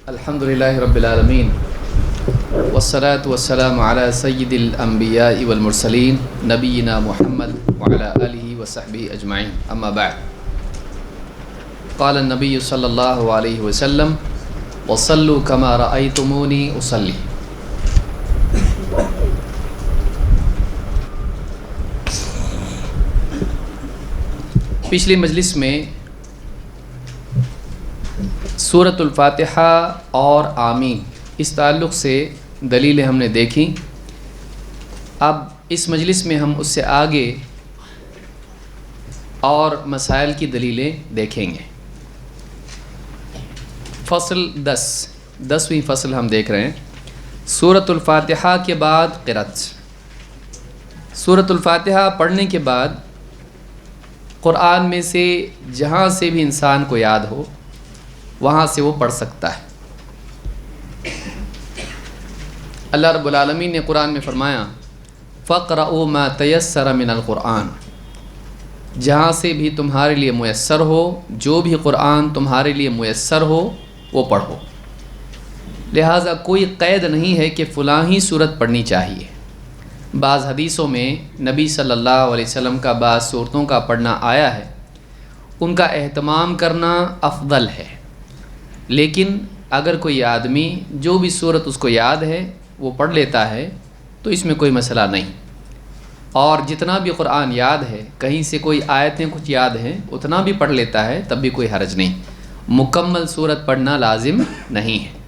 الحمدللہ رب العالمین والصلاة والسلام علی سید الانبیاء والمرسلین نبینا محمد وعلی آلہ وصحبہ اجمعین اما بعد قال النبی صلی اللہ علیہ وسلم وصلوا کما رأیتمونی اصلی۔ پچھلی مجلس میں سورۃ الفاتحہ اور آمین اس تعلق سے دلیلیں ہم نے دیکھی۔ اب اس مجلس میں ہم اس سے آگے اور مسائل کی دلیلیں دیکھیں گے۔ فصل 10ویں فصل ہم دیکھ رہے ہیں۔ سورۃ الفاتحہ کے بعد قرأت۔ سورۃ الفاتحہ پڑھنے کے بعد قرآن میں سے جہاں سے بھی انسان کو یاد ہو وہاں سے وہ پڑھ سکتا ہے۔ اللہ رب العالمین نے قرآن میں فرمایا فَقْرَؤُوا مَا تَيَسَّرَ مِنَ الْقُرْآنِ، جہاں سے بھی تمہارے لیے میسر ہو، جو بھی قرآن تمہارے لیے میسر ہو وہ پڑھو۔ لہٰذا کوئی قید نہیں ہے کہ فلاں ہی صورت پڑھنی چاہیے۔ بعض حدیثوں میں نبی صلی اللہ علیہ وسلم کا بعض صورتوں کا پڑھنا آیا ہے، ان کا اہتمام کرنا افضل ہے، لیکن اگر کوئی آدمی جو بھی صورت اس کو یاد ہے وہ پڑھ لیتا ہے تو اس میں کوئی مسئلہ نہیں، اور جتنا بھی قرآن یاد ہے کہیں سے کوئی آیتیں کچھ یاد ہیں اتنا بھی پڑھ لیتا ہے تب بھی کوئی حرج نہیں۔ مکمل صورت پڑھنا لازم نہیں ہے۔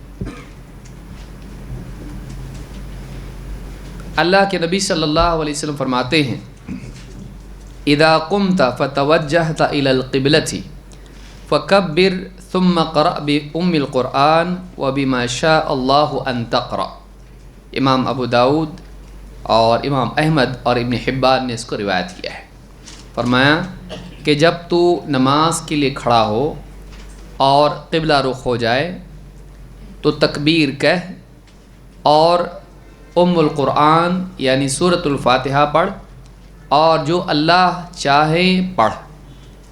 اللہ کے نبی صلی اللہ علیہ وسلم فرماتے ہیں اذا قمت فتوجہت الی القبلۃ فکبر ثم قرأ بأم القرآن وبما شاء اللہ ان تقرأ۔ امام ابو داؤد اور امام احمد اور ابن حبان نے اس کو روایت کیا ہے۔ فرمایا کہ جب تو نماز کے لیے کھڑا ہو اور قبلہ رخ ہو جائے تو تکبیر کہہ اور ام القرآن یعنی سورۃ الفاتحہ پڑھ، اور جو اللہ چاہے پڑھ،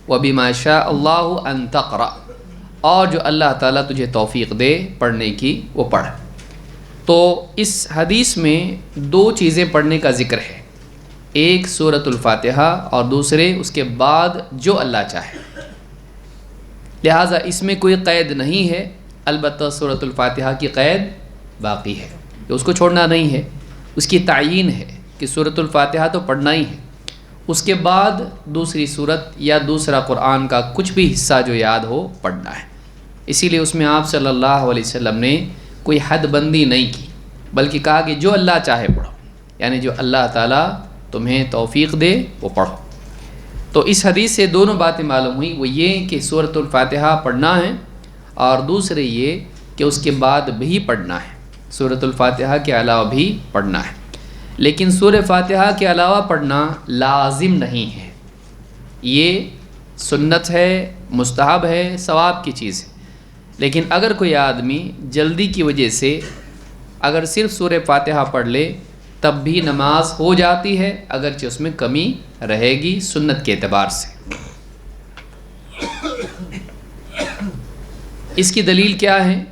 وَبِمَا شَاءَ اللَّهُ أَن تَقْرَأَ، اور جو اللہ تعالیٰ تجھے توفیق دے پڑھنے کی وہ پڑھ۔ تو اس حدیث میں دو چیزیں پڑھنے کا ذکر ہے، ایک سورۃ الفاتحہ اور دوسرے اس کے بعد جو اللہ چاہے۔ لہٰذا اس میں کوئی قید نہیں ہے، البتہ سورۃ الفاتحہ کی قید باقی ہے کہ اس کو چھوڑنا نہیں ہے، اس کی تعیین ہے کہ سورۃ الفاتحہ تو پڑھنا ہی ہے، اس کے بعد دوسری سورت یا دوسرا قرآن کا کچھ بھی حصہ جو یاد ہو پڑھنا ہے۔ اسی لیے اس میں آپ صلی اللہ علیہ وسلم نے کوئی حد بندی نہیں کی، بلکہ کہا کہ جو اللہ چاہے پڑھو، یعنی جو اللہ تعالیٰ تمہیں توفیق دے وہ پڑھو۔ تو اس حدیث سے دونوں باتیں معلوم ہوئی، وہ یہ کہ سورۃ الفاتحہ پڑھنا ہے، اور دوسرے یہ کہ اس کے بعد بھی پڑھنا ہے، سورۃ الفاتحہ کے علاوہ بھی پڑھنا ہے۔ لیکن سورہ فاتحہ کے علاوہ پڑھنا لازم نہیں ہے، یہ سنت ہے، مستحب ہے، ثواب کی چیز ہے۔ لیکن اگر کوئی آدمی جلدی کی وجہ سے اگر صرف سورہ فاتحہ پڑھ لے تب بھی نماز ہو جاتی ہے، اگرچہ اس میں کمی رہے گی سنت کے اعتبار سے۔ اس کی دلیل کیا ہے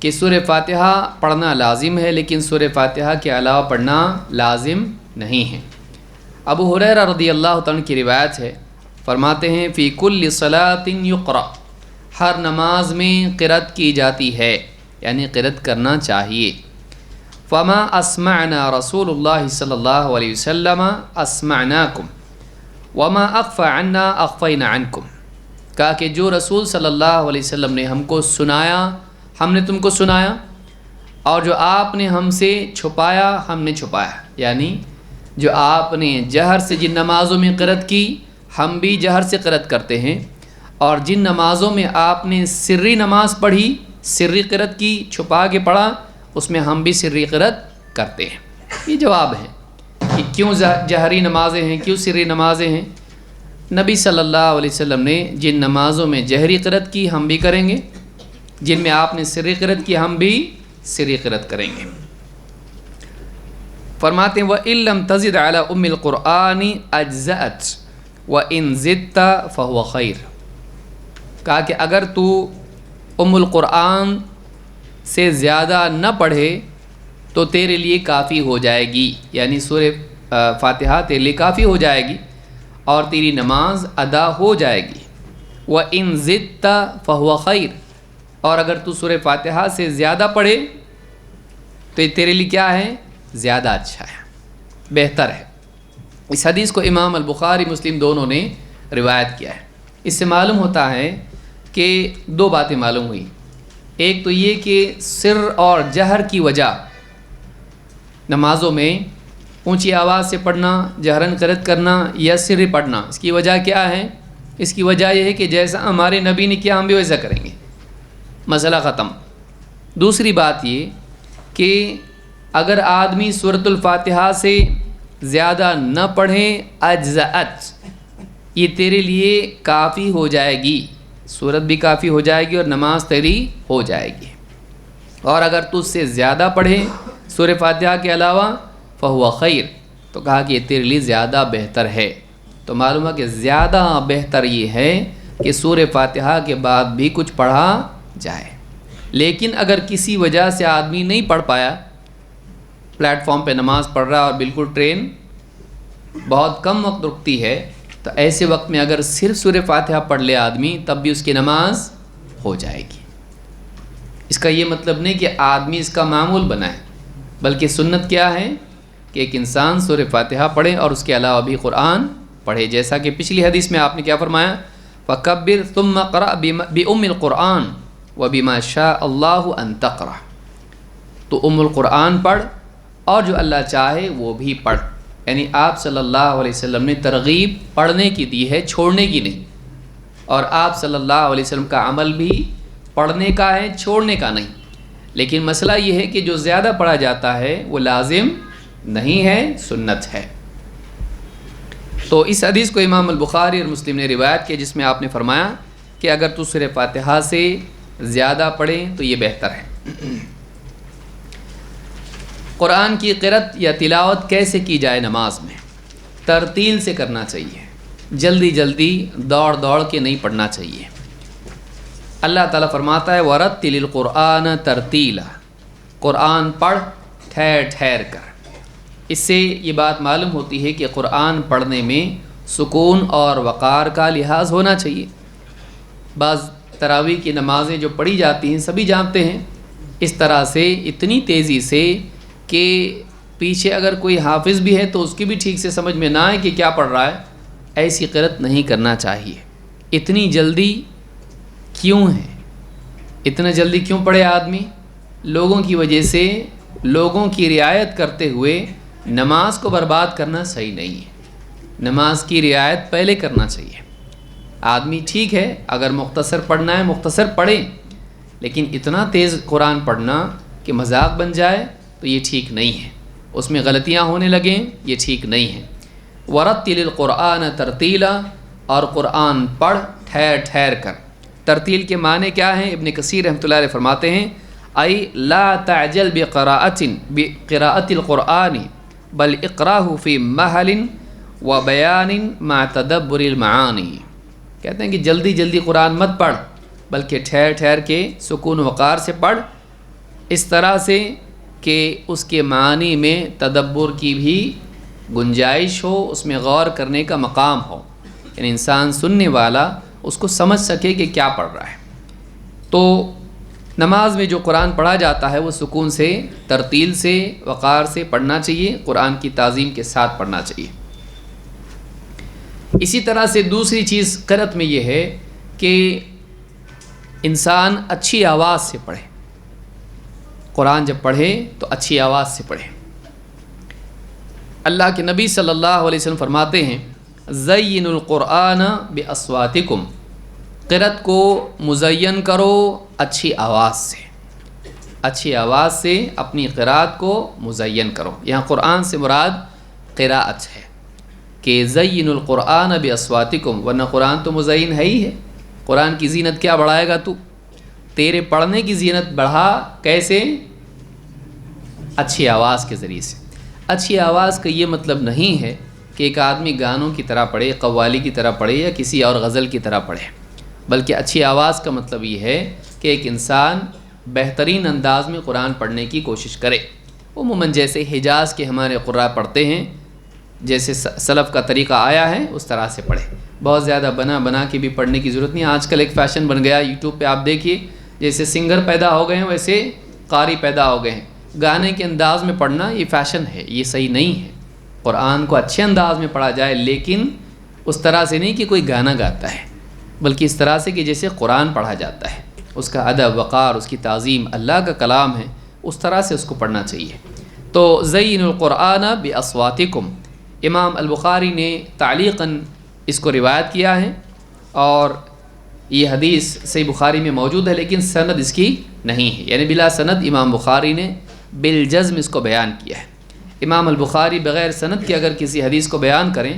کہ سورہ فاتحہ پڑھنا لازم ہے، لیکن سورہ فاتحہ کے علاوہ پڑھنا لازم نہیں ہے۔ ابو ہریرہ رضی اللہ تعالیٰ کی روایت ہے، فرماتے ہیں فی کل صلاۃ یقرأ، ہر نماز میں قرأت کی جاتی ہے، یعنی قرأت کرنا چاہیے۔ فما اسمعنا رسول اللہ صلی اللہ علیہ وسلم اسمعناکم وما اخفى عنا اخفینا عنکم، کہا کہ جو رسول صلی اللہ علیہ وسلم نے ہم کو سنایا ہم نے تم کو سنایا، اور جو آپ نے ہم سے چھپایا ہم نے چھپایا، یعنی جو آپ نے جہر سے جن نمازوں میں قرأت کی ہم بھی جہر سے قرأت کرتے ہیں، اور جن نمازوں میں آپ نے سری نماز پڑھی، سری قرأت کی، چھپا کے پڑھا، اس میں ہم بھی سری قرأت کرتے ہیں۔ یہ جواب ہے کہ کیوں جہری نمازیں ہیں، کیوں سری نمازیں ہیں۔ نبی صلی اللہ علیہ وسلم نے جن نمازوں میں جہری قرأت کی ہم بھی کریں گے، جن میں آپ نے سری قرأت کی ہم بھی سری قرأت کریں گے۔ فرماتے ہیں وَإِن لَّمْ تَزِدْ عَلَىٰ أُمِّ الْقُرْآنِ أَجْزَأَتْ وَإِن زِدْتَ فَهُوَ خَيْرٌ، کہا کہ اگر تو ام القرآن سے زیادہ نہ پڑھے تو تیرے لیے کافی ہو جائے گی، یعنی سورہ فاتحہ تیرے لیے کافی ہو جائے گی اور تیری نماز ادا ہو جائے گی۔ وَإِن زِدتَ فَهُوَ خَيْرٌ، اور اگر تو سورہ فاتحہ سے زیادہ پڑھے تو یہ تیرے لیے کیا ہے؟ زیادہ اچھا ہے، بہتر ہے۔ اس حدیث کو امام البخاری مسلم دونوں نے روایت کیا ہے۔ اس سے معلوم ہوتا ہے کہ دو باتیں معلوم ہوئی، ایک تو یہ کہ سر اور جہر کی وجہ نمازوں میں اونچی آواز سے پڑھنا، جہراً قرأت کرنا یا سر پڑھنا، اس کی وجہ کیا ہے؟ اس کی وجہ یہ ہے کہ جیسا ہمارے نبی نے کیا ہم بھی ویسا کریں گے، مسئلہ ختم۔ دوسری بات یہ کہ اگر آدمی سورۃ الفاتحہ سے زیادہ نہ پڑھے اجزأت، یہ تیرے لیے کافی ہو جائے گی، سورت بھی کافی ہو جائے گی اور نماز تیری ہو جائے گی۔ اور اگر تو اس سے زیادہ پڑھے سورہ فاتحہ کے علاوہ فہو خیر، تو کہا کہ یہ تیرے لیے زیادہ بہتر ہے۔ تو معلوم ہے کہ زیادہ بہتر یہ ہے کہ سورہ فاتحہ کے بعد بھی کچھ پڑھا جائے۔ لیکن اگر کسی وجہ سے آدمی نہیں پڑھ پایا، پلیٹ فارم پہ نماز پڑھ رہا اور بالکل ٹرین بہت کم وقت رکتی ہے، تو ایسے وقت میں اگر صرف سورہ فاتحہ پڑھ لے آدمی تب بھی اس کی نماز ہو جائے گی۔ اس کا یہ مطلب نہیں کہ آدمی اس کا معمول بنائے، بلکہ سنت کیا ہے کہ ایک انسان سورہ فاتحہ پڑھے اور اس کے علاوہ بھی قرآن پڑھے، جیسا کہ پچھلی حدیث میں آپ نے کیا فرمایا، فَكَبِّرْ ثُمَّ قَرَأْ بِأُمِّ الْقُرْآنِ وَبِمَا شَاءَ اللَّهُ أَن تَقْرَأَ، تو ام القرآن پڑھ اور جو اللہ چاہے وہ بھی پڑھ۔ یعنی آپ صلی اللہ علیہ وسلم نے ترغیب پڑھنے کی دی ہے، چھوڑنے کی نہیں، اور آپ صلی اللہ علیہ وسلم کا عمل بھی پڑھنے کا ہے، چھوڑنے کا نہیں۔ لیکن مسئلہ یہ ہے کہ جو زیادہ پڑھا جاتا ہے وہ لازم نہیں ہے، سنت ہے۔ تو اس حدیث کو امام البخاری اور مسلم نے روایت کیا، جس میں آپ نے فرمایا کہ اگر تو سورہ فاتحہ سے زیادہ پڑھے تو یہ بہتر ہے۔ قرآن کی قرأت یا تلاوت کیسے کی جائے نماز میں؟ ترتیل سے کرنا چاہیے، جلدی جلدی دوڑ دوڑ کے نہیں پڑھنا چاہیے۔ اللہ تعالیٰ فرماتا ہے وَرَتِّلِ الْقُرْآنَ تَرْتِيلًا، قرآن پڑھ ٹھہر ٹھہر کر۔ اس سے یہ بات معلوم ہوتی ہے کہ قرآن پڑھنے میں سکون اور وقار کا لحاظ ہونا چاہیے۔ بعض تراویح کی نمازیں جو پڑھی جاتی ہیں سبھی جانتے ہیں، اس طرح سے اتنی تیزی سے کہ پیچھے اگر کوئی حافظ بھی ہے تو اس کی بھی ٹھیک سے سمجھ میں نہ آئے کہ کیا پڑھ رہا ہے، ایسی قرأت نہیں کرنا چاہیے۔ اتنی جلدی کیوں ہے؟ اتنا جلدی کیوں پڑھے آدمی؟ لوگوں کی وجہ سے، لوگوں کی رعایت کرتے ہوئے نماز کو برباد کرنا صحیح نہیں ہے۔ نماز کی رعایت پہلے کرنا چاہیے۔ آدمی ٹھیک ہے اگر مختصر پڑھنا ہے مختصر پڑھے، لیکن اتنا تیز قرآن پڑھنا کہ مذاق بن جائے تو یہ ٹھیک نہیں ہے، اس میں غلطیاں ہونے لگیں، یہ ٹھیک نہیں ہے۔ وَرَتِّلِ الْقُرْآنَ تَرْتِيلًا، اور قرآن پڑھ ٹھہر ٹھہر کر۔ ترتیل کے معنی کیا ہیں؟ ابن کثیر رحمۃ اللہ علیہ فرماتے ہیں ای لا تعجل بقراءۃ القرآن بل اقراہ فی محل و بیان مع تدبر المعانی، کہتے ہیں کہ جلدی جلدی قرآن مت پڑھ، بلکہ ٹھہر ٹھہر کے سکون وقار سے پڑھ، اس طرح سے کہ اس کے معنی میں تدبر کی بھی گنجائش ہو، اس میں غور کرنے کا مقام ہو، یعنی انسان سننے والا اس کو سمجھ سکے کہ کیا پڑھ رہا ہے۔ تو نماز میں جو قرآن پڑھا جاتا ہے وہ سکون سے، ترتیل سے، وقار سے پڑھنا چاہیے، قرآن کی تعظیم کے ساتھ پڑھنا چاہیے۔ اسی طرح سے دوسری چیز قرأت میں یہ ہے کہ انسان اچھی آواز سے پڑھے، قرآن جب پڑھے تو اچھی آواز سے پڑھے۔ اللہ کے نبی صلی اللہ علیہ وسلم فرماتے ہیں زینوا القرآن باصواتکم، قرأت کو مزین کرو اچھی آواز سے، اچھی آواز سے اپنی قرأت کو مزین کرو۔ یہاں قرآن سے مراد قراءت ہے کہ زینوا القرآن باصواتکم، ورنہ قرآن تو مزین ہے ہی ہے۔ قرآن کی زینت کیا بڑھائے گا تو؟ تیرے پڑھنے کی زینت بڑھا کیسے؟ اچھی آواز کے ذریعے سے۔ اچھی آواز کا یہ مطلب نہیں ہے کہ ایک آدمی گانوں کی طرح پڑھے، قوالی کی طرح پڑھے یا کسی اور غزل کی طرح پڑھے، بلکہ اچھی آواز کا مطلب یہ ہے کہ ایک انسان بہترین انداز میں قرآن پڑھنے کی کوشش کرے۔ عموماً جیسے حجاز کے ہمارے قراء پڑھتے ہیں، جیسے سلف کا طریقہ آیا ہے اس طرح سے پڑھے۔ بہت زیادہ بنا کے بھی پڑھنے کی ضرورت نہیں۔ آج کل ایک فیشن بن گیا، یوٹیوب پہ آپ دیکھیے، جیسے سنگر پیدا ہو گئے ہیں ویسے قاری پیدا ہو گئے ہیں۔ گانے کے انداز میں پڑھنا یہ فیشن ہے، یہ صحیح نہیں ہے۔ قرآن کو اچھے انداز میں پڑھا جائے، لیکن اس طرح سے نہیں کہ کوئی گانا گاتا ہے، بلکہ اس طرح سے کہ جیسے قرآن پڑھا جاتا ہے، اس کا ادب وقار، اس کی تعظیم، اللہ کا کلام ہے، اس طرح سے اس کو پڑھنا چاہیے۔ تو زین القرآن باصواتکم، امام البخاری نے تعلیقاً اس کو روایت کیا ہے، اور یہ حدیث صحیح بخاری میں موجود ہے، لیکن سند اس کی نہیں ہے، یعنی بلا سند امام بخاری نے بالجزم اس کو بیان کیا ہے۔ امام البخاری بغیر سند کے اگر کسی حدیث کو بیان کریں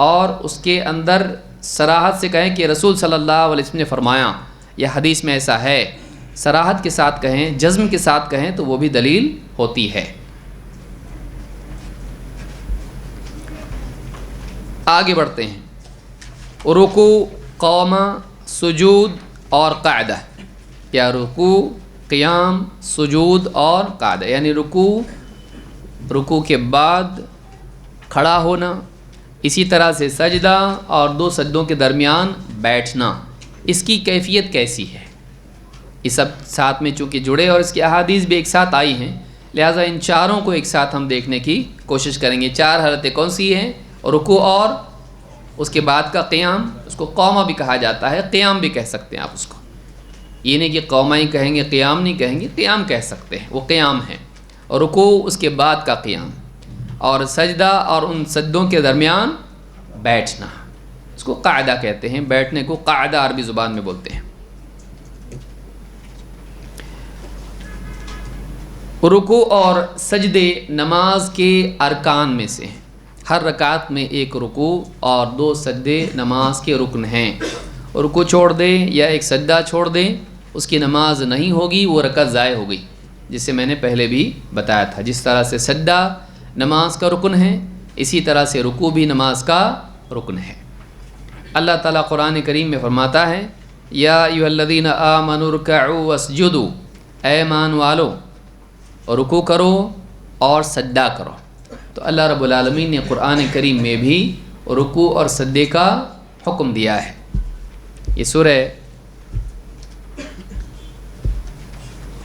اور اس کے اندر صراحت سے کہیں کہ رسول صلی اللہ علیہ وسلم نے فرمایا یا حدیث میں ایسا ہے، صراحت کے ساتھ کہیں، جزم کے ساتھ کہیں، تو وہ بھی دلیل ہوتی ہے۔ آگے بڑھتے ہیں۔ رکوع، قومہ، سجود اور قاعدہ، یا رکوع، قیام، سجود اور قاعدہ، یعنی رکوع کے بعد کھڑا ہونا، اسی طرح سے سجدہ اور 2 سجدوں کے درمیان بیٹھنا، اس کی کیفیت کیسی ہے؟ یہ سب ساتھ میں چونکہ جڑے اور اس کی احادیث بھی ایک ساتھ آئی ہیں، لہٰذا ان چاروں کو ایک ساتھ ہم دیکھنے کی کوشش کریں گے۔ 4 حالتیں کون سی ہیں؟ رکوع اور اس کے بعد کا قیام، اس کو قومہ بھی کہا جاتا ہے، قیام بھی کہہ سکتے ہیں آپ اس کو، یہ نہیں کہ قومہ ہی کہیں گے قیام نہیں کہیں گے، قیام کہہ سکتے ہیں، وہ قیام ہے۔ اور رکوع اس کے بعد کا قیام، اور سجدہ اور ان سجدوں کے درمیان بیٹھنا، اس کو قاعدہ کہتے ہیں، بیٹھنے کو قاعدہ عربی زبان میں بولتے ہیں۔ رکوع اور سجدے نماز کے ارکان میں سے ہیں، ہر رکعت میں ایک رکوع اور 2 سجدے نماز کے رکن ہیں۔ رکوع چھوڑ دے یا ایک سجدہ چھوڑ دے، اس کی نماز نہیں ہوگی، وہ رکعت ضائع ہو گئی، جسے میں نے پہلے بھی بتایا تھا۔ جس طرح سے سجدہ نماز کا رکن ہے، اسی طرح سے رکوع بھی نماز کا رکن ہے۔ اللہ تعالیٰ قرآن کریم میں فرماتا ہے، یا ایھا الذین آمنوا ارکعوا واسجدوا، اے ایمان والو رکوع کرو اور سجدہ کرو۔ تو اللہ رب العالمین نے قرآن کریم میں بھی رکوع اور سجدے کا حکم دیا ہے۔ یہ سورہ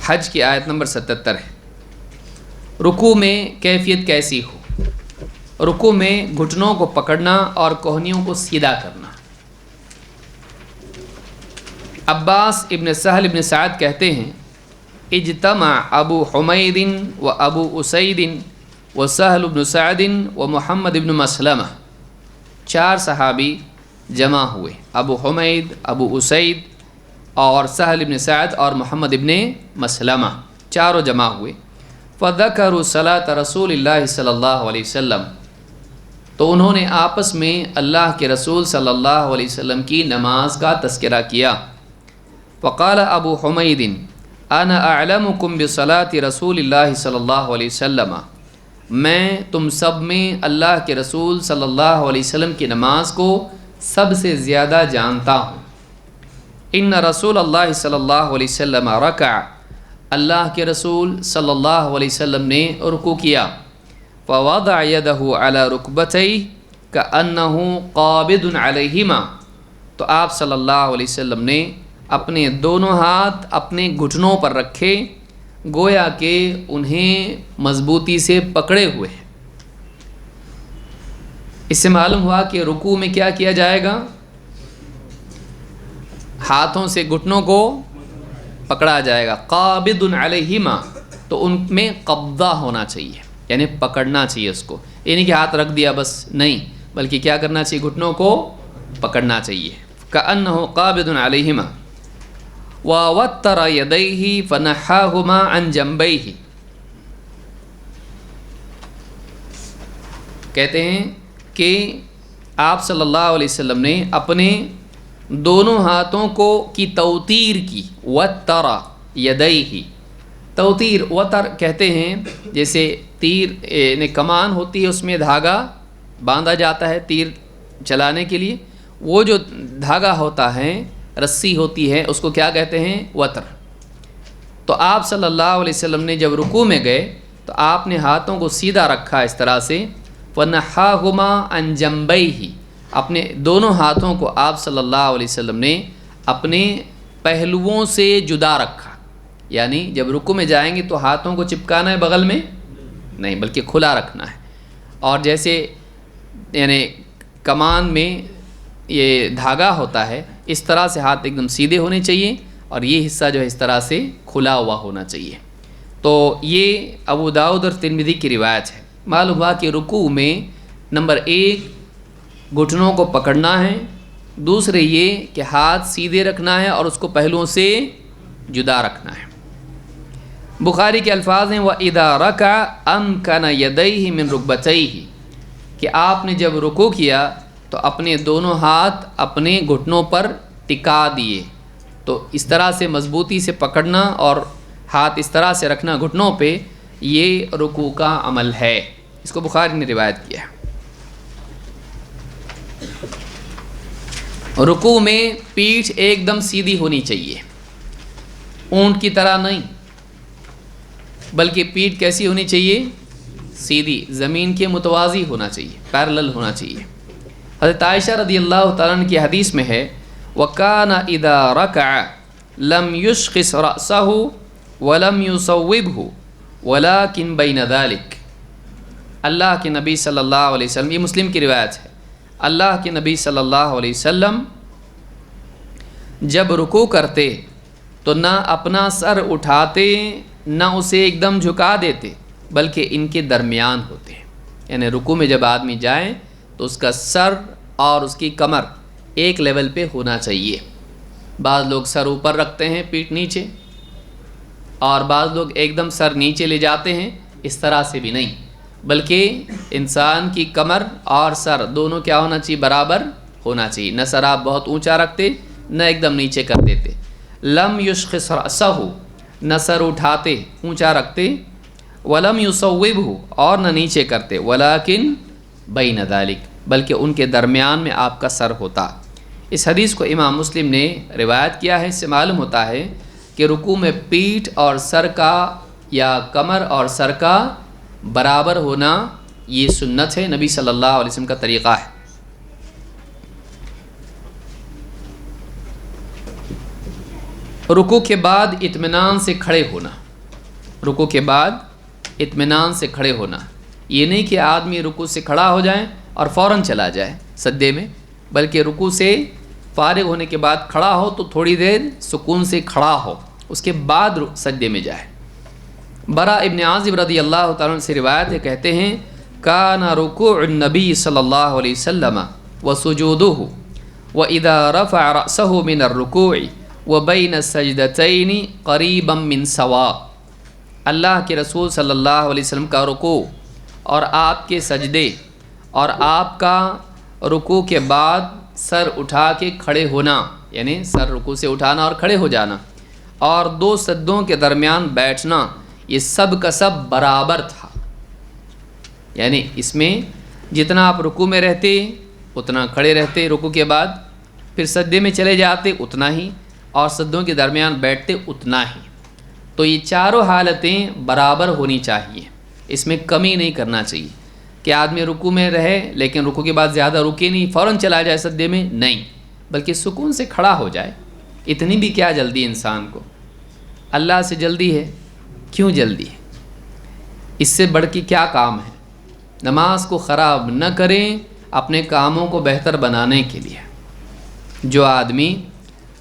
حج کی آیت نمبر 77 ہے۔ رکوع میں کیفیت کیسی ہو؟ رکوع میں گھٹنوں کو پکڑنا اور کوہنیوں کو سیدھا کرنا۔ عباس ابن سہل ابن سعد کہتے ہیں، اجتمع ابو حمید و ابو اسید و سہل ابن سعد و محمد ابن مسلمہ، 4 صحابی جمع ہوئے، ابو حمید، ابو اسید اور سہل ابن سعد اور محمد ابن مسلمہ، چاروں جمع ہوئے۔ فذکروا صلاۃ رسول اللہ صلی اللہ علیہ وسلم، تو انہوں نے آپس میں اللہ کے رسول صلی اللہ علیہ وسلم کی نماز کا تذکرہ کیا۔ فقال ابو حمید انا اعلمکم بصلاۃ رسول اللہ صلی اللہ علیہ وسلم، میں تم سب میں اللہ کے رسول صلی اللہ علیہ وسلم کی نماز کو سب سے زیادہ جانتا ہوں۔ ان رسول اللہ صلی اللہ علیہ وسلم رکع، اللہ کے رسول صلی اللہ علیہ وسلم نے رکوع کیا۔ فوضع یدہ علی رکبتیہ کأنہ قابض علیہما، تو آپ صلی اللہ علیہ وسلم نے اپنے دونوں ہاتھ اپنے گھٹنوں پر رکھے، گویا کہ انہیں مضبوطی سے پکڑے ہوئے ہیں۔ اس سے معلوم ہوا کہ رکوع میں کیا کیا جائے گا؟ ہاتھوں سے گھٹنوں کو پکڑا جائے گا۔ قابض علیہما، تو ان میں قبضہ ہونا چاہیے، یعنی پکڑنا چاہیے اس کو، یہ نہیں کہ ہاتھ رکھ دیا بس، نہیں، بلکہ کیا کرنا چاہیے؟ گھٹنوں کو پکڑنا چاہیے۔ کأنہ قابض علیہما ووتر یدیہ فنحاہما عن جنبیہ، کہتے ہیں کہ آپ صلی اللہ علیہ وسلم نے اپنے دونوں ہاتھوں کو کی توتیر کی۔ وتر یدیہ، توتیر وتر کہتے ہیں، جیسے تیر یعنی کمان ہوتی ہے، اس میں دھاگا باندھا جاتا ہے تیر چلانے کے لیے، وہ جو دھاگا ہوتا ہے، رسی ہوتی ہے، اس کو کیا کہتے ہیں؟ وتر۔ تو آپ صلی اللہ علیہ وسلم نے جب رکوع میں گئے تو آپ نے ہاتھوں کو سیدھا رکھا اس طرح سے، وَنَحَّاهُمَا عَنْ جَنْبَيْهِ، اپنے دونوں ہاتھوں کو آپ صلی اللہ علیہ وسلم نے اپنے پہلوؤں سے جدا رکھا. یعنی جب رکوع میں جائیں گے تو ہاتھوں کو چپکانا ہے بغل میں نہیں، بلکہ کھلا رکھنا ہے. اور جیسے یعنی کمان میں یہ دھاگا ہوتا ہے اس طرح سے ہاتھ ایک دم سیدھے ہونے چاہیے، اور یہ حصہ جو ہے اس طرح سے کھلا ہوا ہونا چاہیے. تو یہ ابو داؤد اور ترمذی کی روایت ہے. معلوم ہوا کہ رکوع میں نمبر 1 گھٹنوں کو پکڑنا ہے، دوسرے یہ کہ ہاتھ سیدھے رکھنا ہے اور اس کو پہلوؤں سے جدا رکھنا ہے. بخاری کے الفاظ ہیں وَإِذَا رَكَعَ أَمْكَنَ يَدَيْهِ مِنْ رُكْبَتَيْهِ، کہ آپ نے جب رکوع کیا تو اپنے دونوں ہاتھ اپنے گھٹنوں پر ٹکا دیے. تو اس طرح سے مضبوطی سے پکڑنا اور ہاتھ اس طرح سے رکھنا گھٹنوں پہ، یہ رکوع کا عمل ہے. اس کو بخاری نے روایت کیا ہے. رکوع میں پیٹھ ایک دم سیدھی ہونی چاہیے، اونٹ کی طرح نہیں، بلکہ پیٹھ کیسی ہونی چاہیے؟ سیدھی، زمین کے متوازی ہونا چاہیے، پیرلل ہونا چاہیے. حضرت عائشہ رضی اللہ تعالیٰ عنہ کی حدیث میں ہے وَكَانَ إِذَا رَكَعَ لَمْ يُشْخِصْ رَأْسَهُ وَلَمْ يُصَوِّبْهُ وَلَكِنْ بَيْنَ ذَلِكَ. اللہ کے نبی صلی اللہ علیہ وسلم، یہ مسلم کی روایت ہے، اللہ کے نبی صلی اللہ علیہ وسلم جب رکوع کرتے تو نہ اپنا سر اٹھاتے نہ اسے ایک دم جھکا دیتے، بلکہ ان کے درمیان ہوتے. یعنی رکوع میں جب آدمی جائیں تو اس کا سر اور اس کی کمر ایک لیول پہ ہونا چاہیے. بعض لوگ سر اوپر رکھتے ہیں پیٹھ نیچے، اور بعض لوگ ایک دم سر نیچے لے جاتے ہیں. اس طرح سے بھی نہیں، بلکہ انسان کی کمر اور سر دونوں کیا ہونا چاہیے؟ برابر ہونا چاہیے. نہ سر آپ بہت اونچا رکھتے نہ ایک دم نیچے کر دیتے. لم یشخص رأسہ، نہ سر اٹھاتے اونچا رکھتے، ولم یصوبہ، اور نہ نیچے کرتے، ولیکن بین ذلک، بلکہ ان کے درمیان میں آپ کا سر ہوتا. اس حدیث کو امام مسلم نے روایت کیا ہے. اس سے معلوم ہوتا ہے کہ رکوع میں پیٹھ اور سر کا یا کمر اور سر کا برابر ہونا یہ سنت ہے، نبی صلی اللہ علیہ وسلم کا طریقہ ہے. رکوع کے بعد اطمینان سے کھڑے ہونا. رکوع کے بعد اطمینان سے کھڑے ہونا، یہ نہیں کہ آدمی رکوع سے کھڑا ہو جائے اور فوراً چلا جائے سجدے میں، بلکہ رکوع سے فارغ ہونے کے بعد کھڑا ہو تو تھوڑی دیر سکون سے کھڑا ہو، اس کے بعد سجدے میں جائے. برا ابن عازب رضی اللہ تعالیٰ عنہ سے روایت ہے، کہتے ہیں کان رکوع النبی صلی اللہ علیہ وسلم وسجودہ واذا رفع رأسہ من الرکوع وبین السجدتین قریبا من سواء. اللہ کے رسول صلی اللہ علیہ وسلم کا رکوع اور آپ کے سجدے اور آپ کا رکوع کے بعد سر اٹھا کے کھڑے ہونا، یعنی سر رکوع سے اٹھانا اور کھڑے ہو جانا، اور دو سجدوں کے درمیان بیٹھنا، یہ سب کا سب برابر تھا. یعنی اس میں جتنا آپ رکوع میں رہتے اتنا کھڑے رہتے، رکوع کے بعد پھر سجدے میں چلے جاتے اتنا ہی، اور سجدوں کے درمیان بیٹھتے اتنا ہی. تو یہ چاروں حالتیں برابر ہونی چاہیے، اس میں کمی نہیں کرنا چاہیے کہ آدمی رکوع میں رہے لیکن رکوع کے بعد زیادہ رکے نہیں، فوراً چلا جائے سجدے میں، نہیں، بلکہ سکون سے کھڑا ہو جائے. اتنی بھی کیا جلدی انسان کو؟ اللہ سے جلدی ہے، کیوں جلدی ہے؟ اس سے بڑھ کے کیا کام ہے؟ نماز کو خراب نہ کریں اپنے کاموں کو بہتر بنانے کے لیے. جو آدمی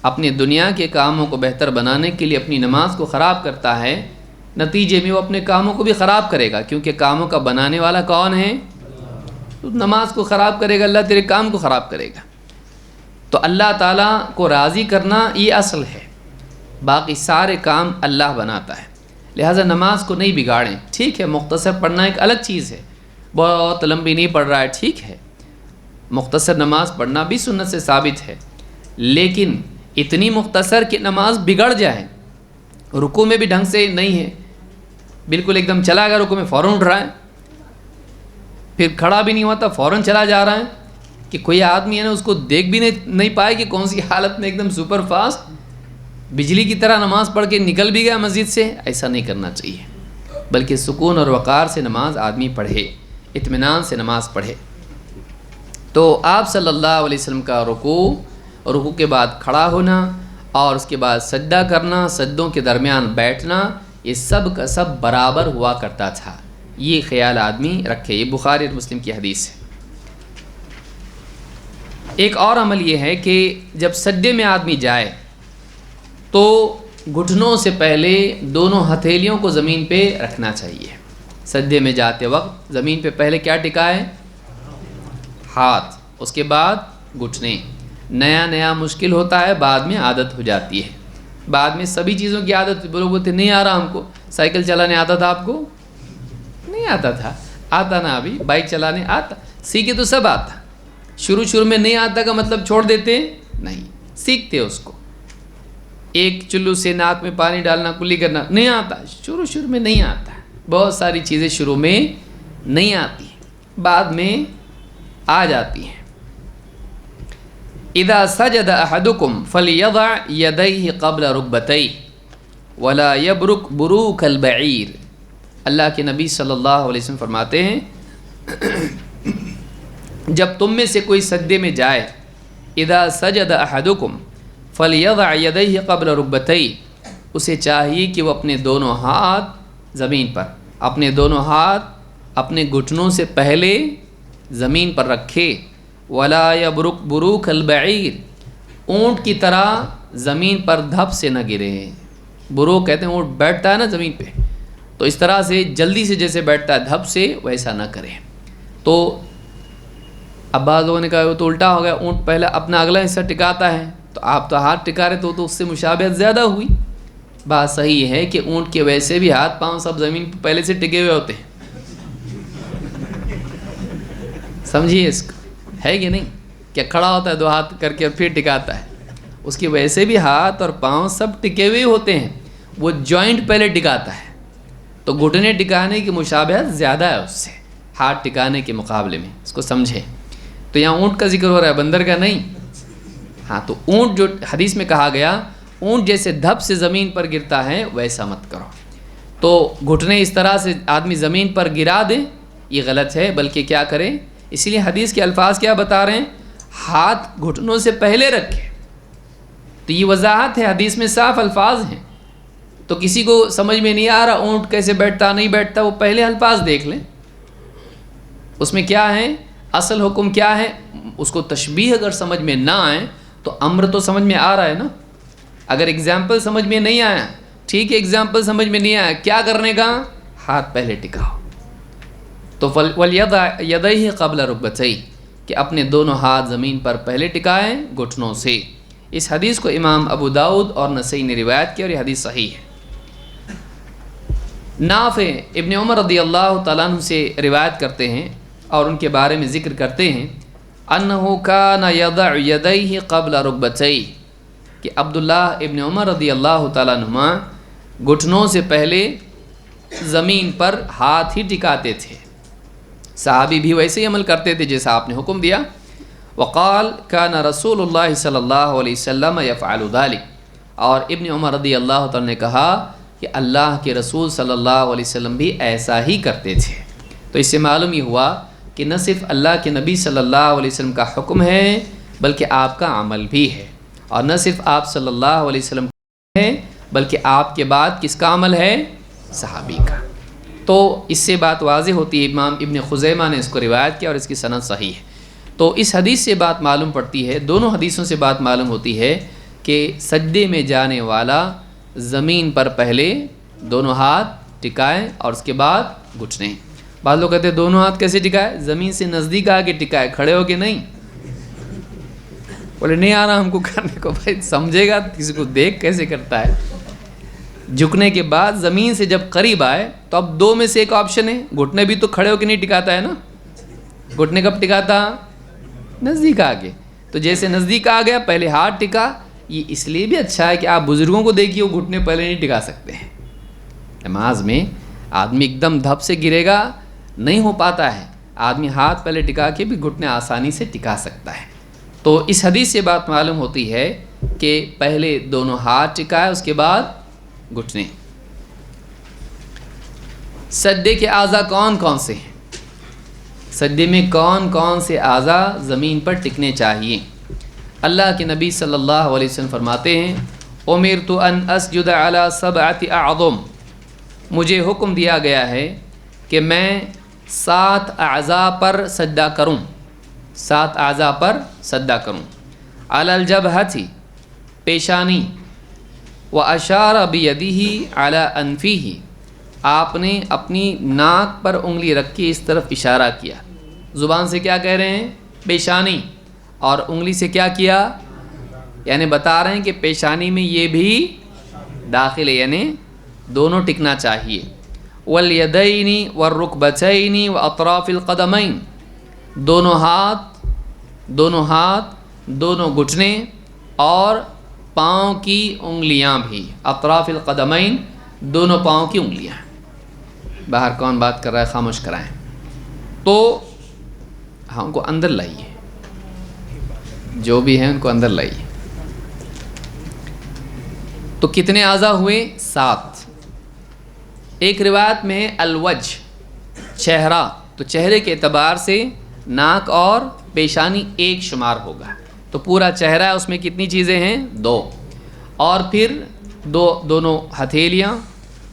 اپنے دنیا کے کاموں کو بہتر بنانے کے لیے اپنی نماز کو خراب کرتا ہے، نتیجے میں وہ اپنے کاموں کو بھی خراب کرے گا، کیونکہ کاموں کا بنانے والا کون ہے؟ تو نماز کو خراب کرے گا اللہ، تیرے کام کو خراب کرے گا. تو اللہ تعالیٰ کو راضی کرنا یہ اصل ہے، باقی سارے کام اللہ بناتا ہے. لہٰذا نماز کو نہیں بگاڑیں. ٹھیک ہے مختصر پڑھنا ایک الگ چیز ہے، بہت لمبی نہیں پڑھ رہا ہے، ٹھیک ہے، مختصر نماز پڑھنا بھی سنت سے ثابت ہے، لیکن اتنی مختصر کہ نماز بگڑ جائے. رکوع میں بھی ڈھنگ سے نہیں ہے، بالکل ایک دم چلا گیا رکوع میں فوراً اٹھ رہا ہے، پھر کھڑا بھی نہیں ہوتا فوراً چلا جا رہا ہے، کہ کوئی آدمی ہے نا اس کو دیکھ بھی نہیں پائے کہ کون سی حالت میں ایک دم سپر فاسٹ بجلی کی طرح نماز پڑھ کے نکل بھی گیا مسجد سے، ایسا نہیں کرنا چاہیے، بلکہ سکون اور وقار سے نماز آدمی پڑھے، اطمینان سے نماز پڑھے۔ تو آپ صلی اللہ علیہ وسلم کا رکوع کے بعد کھڑا ہونا اور اس کے بعد سجدہ کرنا، سجدوں کے درمیان بیٹھنا، یہ سب کا سب برابر ہوا کرتا تھا۔ یہ خیال آدمی رکھے، یہ بخاری اور مسلم کی حدیث ہے۔ ایک اور عمل یہ ہے کہ جب سجدے میں آدمی جائے تو گھٹنوں سے پہلے دونوں ہتھیلیوں کو زمین پہ رکھنا چاہیے۔ سجدے میں جاتے وقت زمین پہ پہلے کیا ٹکائے؟ ہاتھ، اس کے بعد گھٹنے۔ نیا مشکل ہوتا ہے، بعد میں عادت ہو جاتی ہے، بعد میں سبھی چیزوں کی عادت، لوگ بولتے نہیں آ رہا ہم کو۔ سائیکل چلانے آتا تھا آپ کو؟ نہیں آتا تھا، آتا نا ابھی؟ بائک چلانے آتا، سیکھے تو سب آتا۔ شروع میں نہیں آتا کا مطلب چھوڑ دیتے نہیں، سیکھتے اس کو۔ ایک چلو سے ناک میں پانی ڈالنا، کلی کرنا نہیں آتا، شروع میں نہیں آتا۔ بہت ساری چیزیں شروع میں نہیں آتی، بعد میں آ جاتی ہیں۔ اذا سجد احدکم فلیضع یدیہ قبل رکبتیہ ولا یبرک بروک البعیر۔ اللہ کے نبی صلی اللہ علیہ وسلم فرماتے ہیں جب تم میں سے کوئی سجدے میں جائے، اذا سجد احدکم فلیضع یدیہ قبل رکبتیہ، اسے چاہیے کہ وہ اپنے دونوں ہاتھ زمین پر، اپنے دونوں ہاتھ اپنے گھٹنوں سے پہلے زمین پر رکھے۔ ولا یبرک بروک البعیر، اونٹ کی طرح زمین پر دھپ سے نہ گرے۔ بروک کہتے ہیں اونٹ بیٹھتا ہے نا زمین پہ، تو اس طرح سے جلدی سے جیسے بیٹھتا ہے دھپ سے، ویسا نہ کرے۔ تو اب بعض لوگوں نے کہا وہ تو الٹا ہو گیا، اونٹ پہلے اپنا اگلا حصہ ٹکاتا ہے، تو آپ تو ہاتھ ٹکا رہے تو اس سے مشابہت زیادہ ہوئی۔ بات صحیح ہے کہ اونٹ کے ویسے بھی ہاتھ پاؤں سب زمین پہ پہلے سے ٹکے ہوئے ہوتے ہیں، سمجھیے اس کو، ہے کہ نہیں؟ کہ کھڑا ہوتا ہے دو ہاتھ کر کے اور پھر ٹکاتا ہے، اس کے ویسے بھی ہاتھ اور پاؤں سب ٹکے ہوئے ہوتے ہیں، وہ جوائنٹ پہلے ٹکاتا ہے، تو گھٹنے ٹکانے کی مشابہت زیادہ ہے اس سے، ہاتھ ٹکانے کے مقابلے میں، اس کو سمجھے۔ تو یہاں اونٹ کا ذکر ہو رہا ہے، بندر کا نہیں۔ ہاں، تو اونٹ جو حدیث میں کہا گیا، اونٹ جیسے دھپ سے زمین پر گرتا ہے ویسا مت کرو۔ تو گھٹنے اس طرح سے آدمی زمین پر گرا دے، یہ غلط ہے، بلکہ کیا کرے؟ اس لیے حدیث کے الفاظ کیا بتا رہے ہیں؟ ہاتھ گھٹنوں سے پہلے رکھے، تو یہ وضاحت ہے، حدیث میں صاف الفاظ ہیں۔ تو کسی کو سمجھ میں نہیں آ رہا اونٹ کیسے بیٹھتا نہیں بیٹھتا، وہ پہلے الفاظ دیکھ لیں، اس میں کیا ہے، اصل حکم کیا ہے، اس کو تشبیہ اگر سمجھ میں نہ آئے تو امر تو سمجھ میں آ رہا ہے نا۔ اگر اگزامپل سمجھ میں نہیں آیا، ٹھیک ہے، اگزامپل سمجھ میں نہیں آیا، کیا کرنے کا؟ ہاتھ پہلے ٹکاؤ۔ تو وَلْيَضَعْ يَدَيْهِ قَبْلَ رُكْبَتَيْهِ، کہ اپنے دونوں ہاتھ زمین پر پہلے ٹکائیں گھٹنوں سے۔ اس حدیث کو امام ابو داؤد اور نسائی نے روایت کی اور یہ حدیث صحیح ہے۔ نافع ابن عمر رضی اللہ تعالیٰ عنہ سے روایت کرتے ہیں اور ان کے بارے میں ذکر کرتے ہیں، انہ کان یضع یدیہ قبل رکبتیہ، کہ عبداللہ ابن عمر رضی اللہ تعالیٰ عنہما گھٹنوں سے پہلے زمین پر ہاتھ ہی ٹکاتے تھے۔ صحابی بھی ویسے ہی عمل کرتے تھے جیسا آپ نے حکم دیا۔ وقال کان رسول اللہ صلی اللہ علیہ وسلم یفعل ذلک، اور ابن عمر رضی اللہ تعالیٰ نے کہا کہ اللہ کے رسول صلی اللہ علیہ وسلم بھی ایسا ہی کرتے تھے۔ تو اس سے معلوم یہ ہوا کہ نہ صرف اللہ کے نبی صلی اللہ علیہ وسلم کا حکم ہے بلکہ آپ کا عمل بھی ہے، اور نہ صرف آپ صلی اللہ علیہ وسلم کا ہے بلکہ آپ کے بعد کس کا عمل ہے؟ صحابی کا۔ تو اس سے بات واضح ہوتی ہے، امام ابن خزیمہ نے اس کو روایت کیا اور اس کی سند صحیح ہے۔ تو اس حدیث سے بات معلوم پڑتی ہے، دونوں حدیثوں سے بات معلوم ہوتی ہے کہ سجدے میں جانے والا زمین پر پہلے دونوں ہاتھ ٹکائے اور اس کے بعد گھٹنے۔ بعض لوگ کہتے ہیں دونوں ہاتھ کیسے ٹکائے؟ زمین سے نزدیک آ کے ٹکائے، کھڑے ہو کے نہیں۔ بولے نہیں آ رہا ہم کو کرنے کو، بھائی سمجھے گا کسی کو دیکھ کیسے کرتا ہے۔ جھکنے کے بعد زمین سے جب قریب آئے تو اب دو میں سے ایک آپشن ہے، گھٹنے بھی تو کھڑے ہو کے نہیں ٹکاتا ہے نا، گھٹنے کب ٹکاتا؟ نزدیک آ کے۔ تو جیسے نزدیک آ گیا پہلے ہاتھ ٹکا۔ یہ اس لیے بھی اچھا ہے کہ آپ بزرگوں کو دیکھیے، وہ گھٹنے پہلے نہیں ٹکا سکتے ہیں۔ نماز میں آدمی ایک دم دھپ سے گرے گا، نہیں ہو پاتا ہے، آدمی ہاتھ پہلے ٹکا کے بھی گھٹنے آسانی سے ٹکا سکتا ہے۔ تو اس حدیث سے بات معلوم ہوتی ہے کہ پہلے دونوں ہاتھ ٹکائے اس کے بعد گھٹنے۔ سجدے کے اعضاء کون کون سے ہیں؟ سجدے میں کون کون سے اعضاء زمین پر ٹکنے چاہیے؟ اللہ کے نبی صلی اللہ علیہ وسلم فرماتے ہیں امرت ان اسجد علی 7 اعظم، مجھے حکم دیا گیا ہے کہ میں 7 اعضاء پر سجدہ کروں، 7 اعضاء پر سجدہ کروں۔ علی الجبہۃ، پیشانی، واشار بیدہ علی انفہ، آپ نے اپنی ناک پر انگلی رکھ کے اس طرف اشارہ کیا۔ زبان سے کیا کہہ رہے ہیں؟ پیشانی، اور انگلی سے کیا کیا؟ یعنی بتا رہے ہیں کہ پیشانی میں یہ بھی داخل ہے، یعنی دونوں ٹکنا چاہیے۔ والیدین والرکبتین واطراف القدمین، دونوں ہاتھ، دونوں گھٹنے اور پاؤں کی انگلیاں بھی، اطراف القدمین دونوں پاؤں کی انگلیاں۔ باہر کون بات کر رہا ہے؟ خاموش کرائیں۔ تو ہم کو اندر لائیے، جو بھی ہیں ان کو اندر لائیے۔ تو کتنے اعضاء ہوئے؟ 7۔ ایک روایت میں الوجہ، چہرہ، تو چہرے کے اعتبار سے ناک اور پیشانی ایک شمار ہوگا، تو پورا چہرہ ہے، اس میں کتنی چیزیں ہیں؟ 2۔ اور پھر دونوں ہتھیلیاں،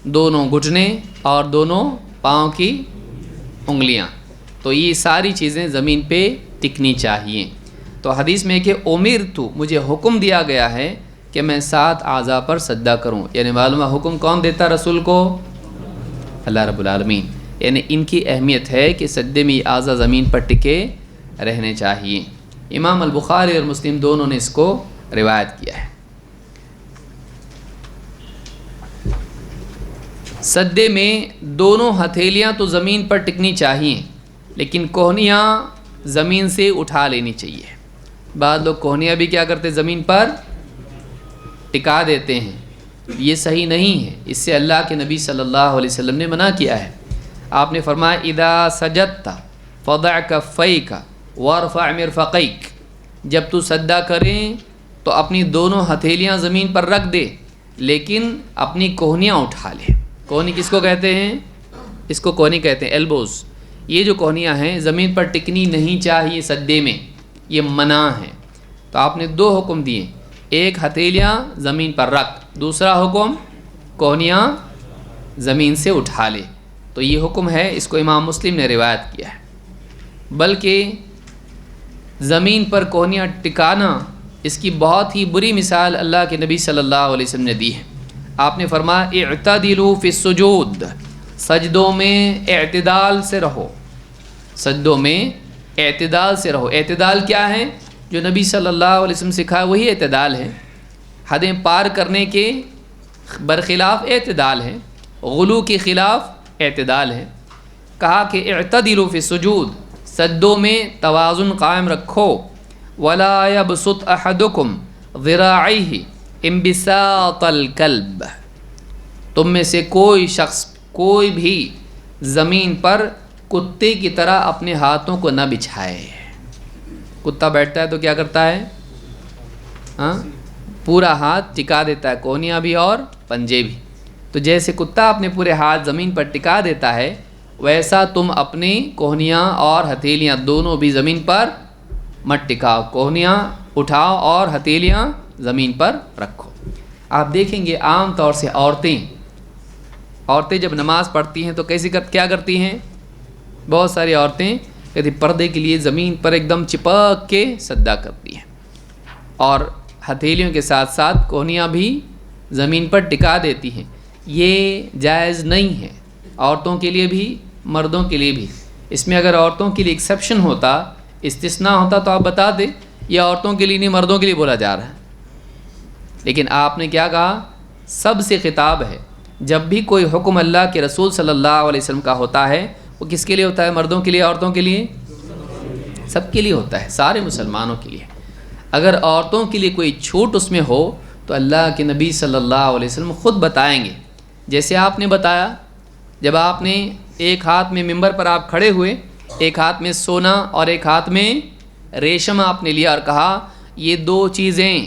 دونوں گھٹنے اور دونوں پاؤں کی انگلیاں، تو یہ ساری چیزیں زمین پہ ٹکنی چاہیے۔ تو حدیث میں کہ امرت، مجھے حکم دیا گیا ہے کہ میں 7 اعضاء پر سجدہ کروں، یعنی معلوم ہے حکم کون دیتا رسول کو؟ اللہ رب العالمین۔ یعنی ان کی اہمیت ہے کہ سجدے میں یہ اعضاء زمین پر ٹکے رہنے چاہیے۔ امام البخاری اور مسلم دونوں نے اس کو روایت کیا ہے۔ سجدے میں دونوں ہتھیلیاں تو زمین پر ٹکنی چاہیے، لیکن کوہنیاں زمین سے اٹھا لینی چاہیے۔ بعض لوگ کوہنیاں بھی کیا کرتے؟ زمین پر ٹکا دیتے ہیں، یہ صحیح نہیں ہے، اس سے اللہ کے نبی صلی اللہ علیہ وسلم نے منع کیا ہے۔ آپ نے فرمایا اذا سجدت فضع کفیک وارفع مرفقیک، جب تو سجدہ کریں تو اپنی دونوں ہتھیلیاں زمین پر رکھ دے، لیکن اپنی کوہنیاں اٹھا لے۔ کوہنی کس کو کہتے ہیں؟ اس کو کوہنی کہتے ہیں، ایلبوز۔ یہ جو کوہنیاں ہیں زمین پر ٹکنی نہیں چاہیے سجدے میں، یہ منع ہے۔ تو آپ نے 2 حکم دیے، ایک ہتھیلیاں زمین پر رکھ، دوسرا حکم کوہنیاں زمین سے اٹھا لے۔ تو یہ حکم ہے، اس کو امام مسلم نے روایت کیا ہے۔ بلکہ زمین پر کوہنیاں ٹکانا، اس کی بہت ہی بری مثال اللہ کے نبی صلی اللہ علیہ وسلم نے دی ہے۔ آپ نے فرمایا اعتدلوا فی السجود، سجدوں میں اعتدال سے رہو، سجدوں میں اعتدال سے رہو۔ اعتدال کیا ہے؟ جو نبی صلی اللہ علیہ وسلم سکھایا وہی اعتدال ہے۔ حدیں پار کرنے کے برخلاف اعتدال ہے، غلو کے خلاف اعتدال ہے۔ کہا کہ اعتدلوا فی السجود، سجدوں میں توازن قائم رکھو۔ ولا یبسط احدکم ذراعیہ انبساط الکلب، تم میں سے کوئی شخص، کوئی بھی زمین پر کتے کی طرح اپنے ہاتھوں کو نہ بچھائے۔ کتا بیٹھتا ہے تو کیا کرتا ہے؟ پورا ہاتھ ٹکا دیتا ہے، کوہنیاں بھی اور پنجے بھی۔ تو جیسے کتا اپنے پورے ہاتھ زمین پر ٹکا دیتا ہے، ویسا تم اپنی کوہنیاں اور ہتھیلیاں دونوں بھی زمین پر مت ٹکاؤ، کوہنیاں اٹھاؤ اور ہتھیلیاں زمین پر رکھو۔ آپ دیکھیں گے عام طور سے عورتیں جب نماز پڑھتی ہیں تو کیا کرتی ہیں؟ بہت ساری عورتیں کہتی پردے کے لیے زمین پر ایک دم چپک کے سجدہ کرتی ہیں، اور ہتھیلیوں کے ساتھ ساتھ کوہنیاں بھی زمین پر ٹکا دیتی ہیں۔ یہ جائز نہیں ہے، عورتوں کے لیے بھی مردوں کے لیے بھی۔ اس میں اگر عورتوں کے لیے ایکسیپشن ہوتا، استثناء ہوتا تو آپ بتا دیں، یہ عورتوں کے لیے نہیں مردوں کے لیے بولا جا رہا ہے۔ لیکن آپ نے کیا کہا؟ سب سے خطاب ہے۔ جب بھی کوئی حکم اللہ کے رسول صلی اللہ علیہ وسلم کا ہوتا ہے، وہ کس کے لیے ہوتا ہے؟ مردوں کے لیے، عورتوں کے لیے؟ سب کے لیے ہوتا ہے، سارے مسلمانوں کے لیے۔ اگر عورتوں کے لیے کوئی چھوٹ اس میں ہو تو اللہ کے نبی صلی اللہ علیہ وسلم خود بتائیں گے۔ جیسے آپ نے بتایا، جب آپ نے ایک ہاتھ میں ممبر پر آپ کھڑے ہوئے، ایک ہاتھ میں سونا اور ایک ہاتھ میں ریشم آپ نے لیا اور کہا یہ 2 چیزیں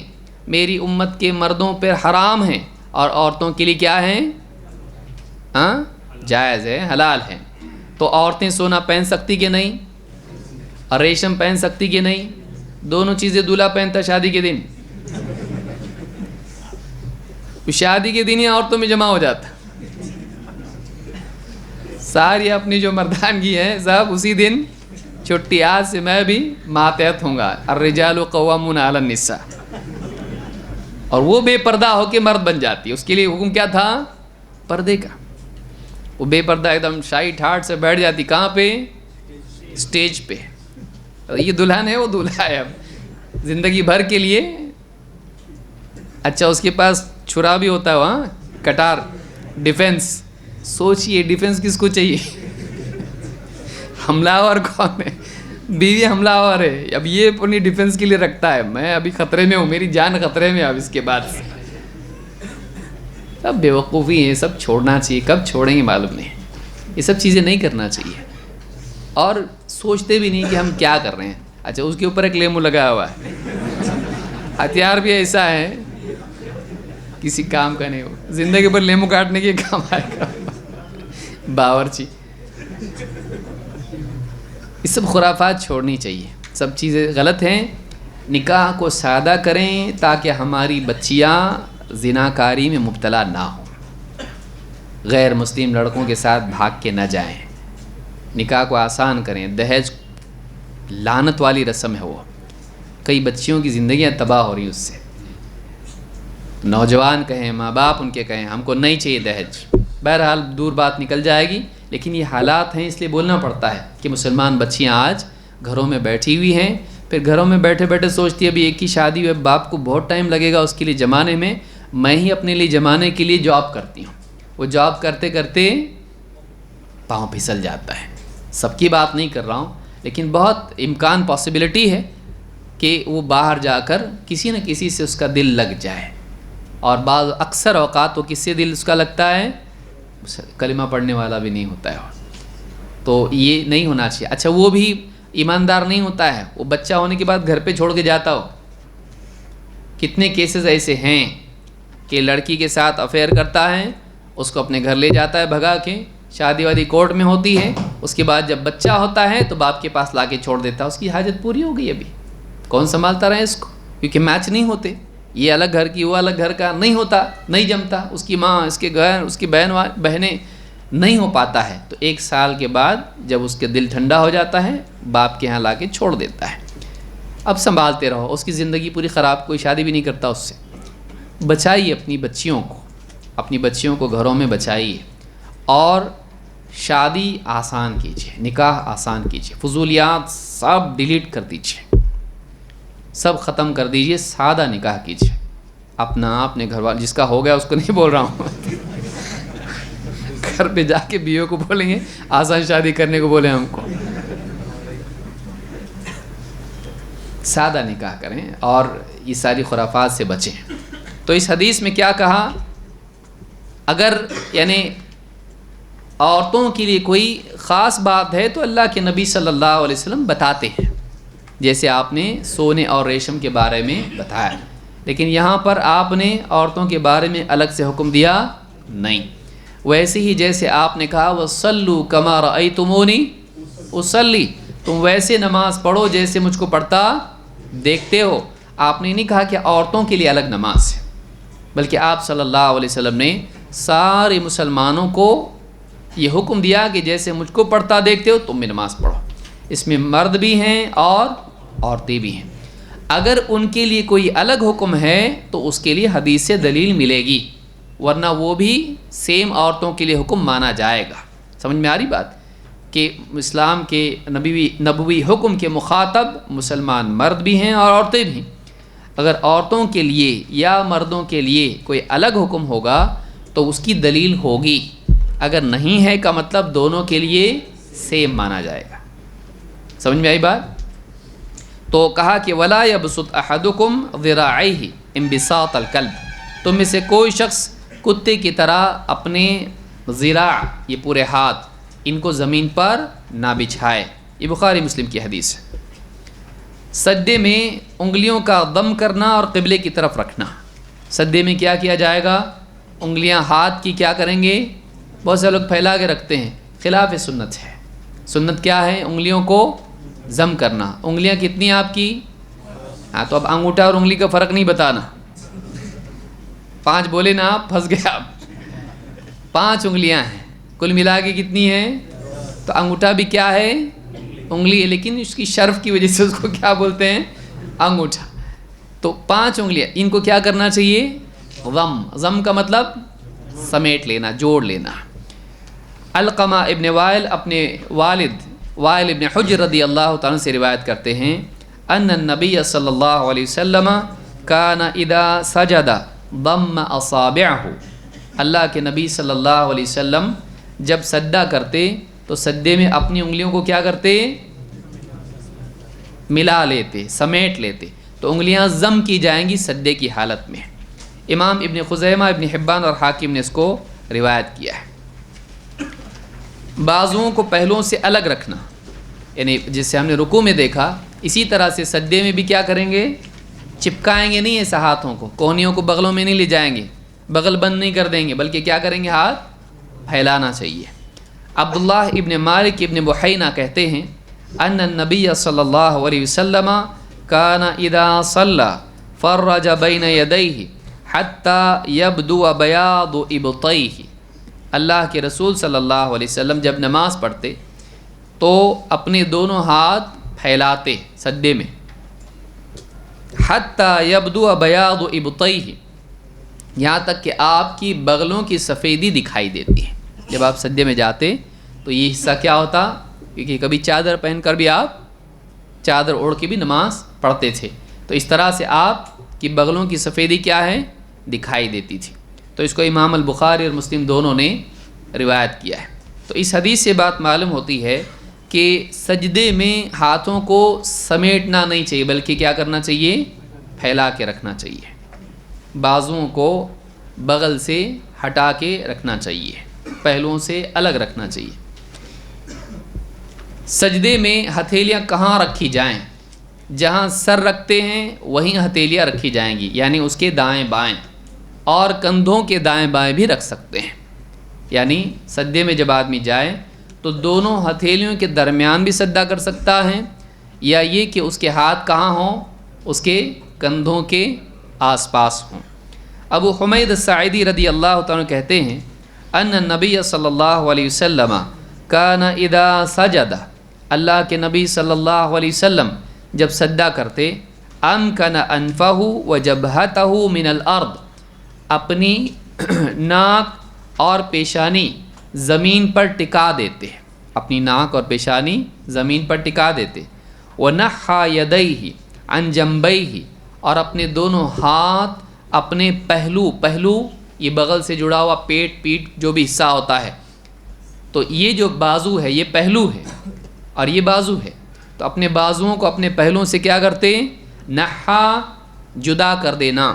میری امت کے مردوں پر حرام ہیں اور عورتوں کے لیے کیا ہیں؟ جائز ہے، حلال ہے۔ تو عورتیں سونا پہن سکتی کہ نہیں؟ اور ریشم پہن سکتی کہ نہیں؟ دونوں چیزیں دولہا پہنتا شادی کے دن، شادی کے دن ہی عورتوں میں جمع ہو جاتا، ساری اپنی جو مردانگی ہے سب اسی دن چھٹی، آج سے میں بھی ماتحت ہوں گا، الرجال قوامون علی النساء، اور وہ بے پردہ ہو کے مرد بن جاتی ہے۔ اس کے لیے حکم کیا تھا؟ پردے کا۔ وہ بے پردہ ایک دم شاہی ٹھاٹ سے بیٹھ جاتی، کہاں پہ؟ سٹیج پہ۔ یہ دلہن ہے، وہ دولہا ہے، اب زندگی بھر کے لیے۔ اچھا اس کے پاس چھرا بھی ہوتا ہے وہاں، کٹار، ڈیفنس۔ سوچئے ڈیفنس کس کو چاہیے؟ حملہ آور کون ہے؟ بیوی حملہ آور ہے، اب یہ اپنی ڈیفنس کے لیے رکھتا ہے، میں ابھی خطرے میں ہوں، میری جان خطرے میں، اب اس کے بعد سے سب بے وقوفی ہیں، سب چھوڑنا چاہیے، کب چھوڑیں گے معلوم نہیں، یہ سب چیزیں نہیں کرنا چاہیے، اور سوچتے بھی نہیں کہ ہم کیا کر رہے ہیں۔ اچھا اس کے اوپر ایک لیمو لگا ہوا ہے، ہتھیار بھی ایسا ہے کسی کام کا نہیں ہو، زندگی پر لیمو کاٹنے کے کام آئے گا، باورچی۔ یہ سب خرافات چھوڑنی چاہیے، سب چیزیں غلط ہیں۔ نکاح کو سادہ کریں تاکہ ہماری بچیاں زناکاری میں مبتلا نہ ہوں، غیر مسلم لڑکوں کے ساتھ بھاگ کے نہ جائیں، نکاح کو آسان کریں۔ دہیج لعنت والی رسم ہے، وہ کئی بچیوں کی زندگیاں تباہ ہو رہی ہیں اس سے۔ نوجوان کہیں، ماں باپ ان کے کہیں ہم کو نہیں چاہیے دہیج، بہرحال دور بات نکل جائے گی، لیکن یہ حالات ہیں اس لیے بولنا پڑتا ہے کہ مسلمان بچیاں آج گھروں میں بیٹھی ہوئی ہیں، پھر گھروں میں بیٹھے بیٹھے سوچتی ہے ابھی ایک کی شادی ہوئی، باپ کو بہت ٹائم لگے گا اس کے لیے جمانے میں، میں ہی اپنے لیے جمانے کے لیے جاب کرتی ہوں۔ وہ جاب کرتے کرتے پاؤں پھسل جاتا ہے۔ سب کی بات نہیں کر رہا ہوں، لیکن بہت امکان پاسبلٹی ہے کہ وہ باہر جا کر کسی نہ کسی سے اس کا دل لگ جائے، اور بعض اکثر اوقات وہ کس سے دل اس کا لگتا ہے؟ کلمہ پڑھنے والا بھی نہیں ہوتا ہے، تو یہ نہیں ہونا چاہیے۔ اچھا وہ بھی ایماندار نہیں ہوتا ہے، وہ بچہ ہونے کے بعد گھر پہ چھوڑ کے جاتا ہو۔ کتنے کیسز ایسے ہیں کہ لڑکی کے ساتھ افیئر کرتا ہے، اس کو اپنے گھر لے جاتا ہے بھگا کے، شادی وادی کورٹ میں ہوتی ہے، اس کے بعد جب بچہ ہوتا ہے تو باپ کے پاس لا کے چھوڑ دیتا ہے، اس کی حاجت پوری ہو گئی، ابھی کون سنبھالتا رہے اس کو، کیونکہ میچ نہیں ہوتے، یہ الگ گھر کی وہ الگ گھر کا نہیں ہوتا، نہیں جمتا، اس کی ماں، اس کے گھر، اس کی بہنیں نہیں ہو پاتا ہے، تو 1 سال کے بعد جب اس کے دل ٹھنڈا ہو جاتا ہے باپ کے ہاں لا کے چھوڑ دیتا ہے۔ اب سنبھالتے رہو، اس کی زندگی پوری خراب، کوئی شادی بھی نہیں کرتا اس سے۔ بچائیے اپنی بچیوں کو، اپنی بچیوں کو گھروں میں بچائیے، اور شادی آسان کیجیے، نکاح آسان کیجیے، فضولیات سب ڈیلیٹ کر دیجیے، سب ختم کر دیجیے، سادہ نکاح کیجیے، اپنے گھر والے، جس کا ہو گیا اس کو نہیں بول رہا ہوں، گھر پہ جا کے بیویوں کو بولیں گے آسان شادی کرنے کو بولیں ہم کو، سادہ نکاح کریں اور یہ ساری خرافات سے بچیں۔ تو اس حدیث میں کیا کہا؟ اگر یعنی عورتوں کے لیے کوئی خاص بات ہے تو اللہ کے نبی صلی اللہ علیہ وسلم بتاتے ہیں، جیسے آپ نے سونے اور ریشم کے بارے میں بتایا، لیکن یہاں پر آپ نے عورتوں کے بارے میں الگ سے حکم دیا نہیں۔ ویسے ہی جیسے آپ نے کہا وَصَلُّوا كَمَا رَأَيْتُمُونِي اُصَلِّ، تم ویسے نماز پڑھو جیسے مجھ کو پڑھتا دیکھتے ہو۔ آپ نے نہیں کہا کہ عورتوں کے لیے الگ نماز ہے، بلکہ آپ صلی اللہ علیہ وسلم نے سارے مسلمانوں کو یہ حکم دیا کہ جیسے مجھ کو پڑھتا دیکھتے ہو تم بھی نماز پڑھو۔ اس میں مرد بھی ہیں اور عورتیں بھی ہیں۔ اگر ان کے لیے کوئی الگ حکم ہے تو اس کے لیے حدیث سے دلیل ملے گی، ورنہ وہ بھی سیم عورتوں کے لیے حکم مانا جائے گا۔ سمجھ میں آ رہی بات کہ اسلام کے نبوی حکم کے مخاطب مسلمان مرد بھی ہیں اور عورتیں بھی۔ اگر عورتوں کے لیے یا مردوں کے لیے کوئی الگ حکم ہوگا تو اس کی دلیل ہوگی، اگر نہیں ہے کا مطلب دونوں کے لیے سیم مانا جائے گا۔ سمجھ میں آئی بات؟ تو کہا کہ وَلَا يَبْسُطْ أَحَدُكُمْ ذِرَاعَيْهِ انبساط الكلب، تم میں سے کوئی شخص کتے کی طرح اپنے ذراع، یہ پورے ہاتھ، ان کو زمین پر نہ بچھائے۔ یہ بخاری مسلم کی حدیث ہے۔ سجدے میں انگلیوں کا ضم کرنا اور قبلے کی طرف رکھنا. سجدے میں کیا کیا جائے گا؟ انگلیاں ہاتھ کی کیا کریں گے؟ بہت سے لوگ پھیلا کے رکھتے ہیں، خلاف سنت ہے. سنت کیا ہے؟ انگلیوں کو ضم کرنا. انگلیاں کتنی آپ کی؟ ہاں، تو اب انگوٹھا اور انگلی کا فرق نہیں بتانا. 5 بولے نا آپ، پھنس گئے آپ. 5 انگلیاں ہیں کل ملا کے، کتنی ہیں؟ تو انگوٹھا بھی کیا ہے؟ انگلی ہے، لیکن اس کی شرف کی وجہ سے اس کو کیا بولتے ہیں؟ انگوٹھا. تو 5 انگلیاں، ان کو کیا کرنا چاہیے؟ ضم کا مطلب سمیٹ لینا، جوڑ لینا. علقمہ ابن وائل اپنے والد وائل ابن حجر رضی اللہ تعالیٰ سے روایت کرتے ہیں ان النبی صلی اللہ علیہ وسلم کان اذا سجد ضم اصابعہ. اللہ کے نبی صلی اللہ علیہ وسلم جب سجدہ کرتے تو سجدے میں اپنی انگلیوں کو کیا کرتے؟ ملا لیتے، سمیٹ لیتے. تو انگلیاں ضم کی جائیں گی سجدے کی حالت میں. امام ابن خزیمہ، ابن حبان اور حاکم نے اس کو روایت کیا ہے. بازوؤں کو پہلوؤں سے الگ رکھنا، یعنی جس سے ہم نے رکوع میں دیکھا، اسی طرح سے سجدے میں بھی کیا کریں گے؟ چپکائیں گے نہیں ایسا ہاتھوں کو، کوہنیوں کو بغلوں میں نہیں لے جائیں گے، بغل بند نہیں کر دیں گے، بلکہ کیا کریں گے؟ ہاتھ پھیلانا چاہیے. عبداللہ ابن مالک ابن بحینہ کہتے ہیں ان النبی صلی اللہ علیہ وسلم کان اذا صلی فرج بین یدیہ حتی یبدو بیاض ابطیہ. اللہ کے رسول صلی اللہ علیہ وسلم جب نماز پڑھتے تو اپنے دونوں ہاتھ پھیلاتے سجدے میں، حتی یبدو بیاض ابطیہ، یہاں تک کہ آپ کی بغلوں کی سفیدی دکھائی دیتی ہے. جب آپ سجدے میں جاتے تو یہ حصہ کیا ہوتا؟ کیونکہ کبھی چادر پہن کر بھی آپ چادر اوڑھ کے بھی نماز پڑھتے تھے، تو اس طرح سے آپ کی بغلوں کی سفیدی کیا ہے؟ دکھائی دیتی تھی. تو اس کو امام البخاری اور مسلم دونوں نے روایت کیا ہے. تو اس حدیث سے بات معلوم ہوتی ہے کہ سجدے میں ہاتھوں کو سمیٹنا نہیں چاہیے، بلکہ کیا کرنا چاہیے؟ پھیلا کے رکھنا چاہیے. بازوؤں کو بغل سے ہٹا کے رکھنا چاہیے، پہلوؤں سے الگ رکھنا چاہیے. سجدے میں ہتھیلیاں کہاں رکھی جائیں؟ جہاں سر رکھتے ہیں وہیں ہتھیلیاں رکھی جائیں گی، یعنی اس کے دائیں بائیں، اور کندھوں کے دائیں بائیں بھی رکھ سکتے ہیں. یعنی سجدے میں جب آدمی جائے تو دونوں ہتھیلیوں کے درمیان بھی سجدہ کر سکتا ہے، یا یہ کہ اس کے ہاتھ کہاں ہوں؟ اس کے کندھوں کے آس پاس ہوں. ابو حمید الساعدی رضی اللہ تعالیٰ کہتے ہیں ان النبی صلی اللہ علیہ وسلم کان اذا سجد، اللہ کے نبی صلی اللہ علیہ وسلم جب سجدہ کرتے، امکن انفہ وجبہتہ من الارض، اپنی ناک اور پیشانی زمین پر ٹکا دیتے، اپنی ناک اور پیشانی زمین پر ٹکا دیتے. وَنَحَّى يَدَيْهِ عَنْ جَنْبَيْهِ، اور اپنے دونوں ہاتھ اپنے پہلو یہ بغل سے جڑا ہوا پیٹ جو بھی حصہ ہوتا ہے، تو یہ جو بازو ہے یہ پہلو ہے اور یہ بازو ہے، تو اپنے بازوؤں کو اپنے پہلوؤں سے کیا کرتے؟ نحا، جدا کر دینا،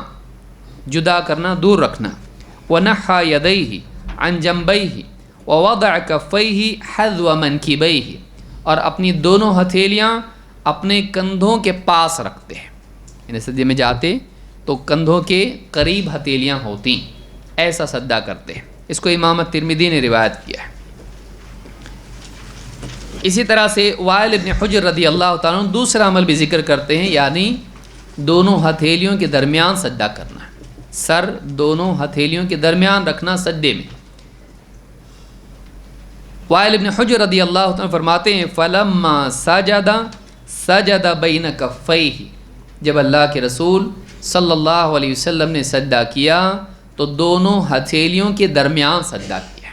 جدا کرنا، دور رکھنا. وَنَحَّى يَدَيْهِ عَنْ جَنْبَيْهِ وَوَضَعَ كَفَّيْهِ حَذْوَ مَنْكِبَيْهِ، اور اپنی دونوں ہتھیلیاں اپنے کندھوں کے پاس رکھتے ہیں. یعنی سجدے میں جاتے تو کندھوں کے قریب ہتھیلیاں ہوتی، ایسا سجدہ کرتے ہیں. اس کو امام ترمذی نے روایت کیا ہے. اسی طرح سے وائل ابن حجر رضی اللہ تعالیٰ عنہ دوسرا عمل بھی ذکر کرتے ہیں، یعنی دونوں ہتھیلیوں کے درمیان سجدہ کرنا، سر دونوں ہتھیلیوں کے درمیان رکھنا سجدے میں. وائل ابن حجر رضی اللہ تعالیٰ فرماتے ہیں فلما سجد بین کفیہ، جب اللہ کے رسول صلی اللہ علیہ وسلم نے سجدہ کیا تو دونوں ہتھیلیوں کے درمیان سجدہ کیا.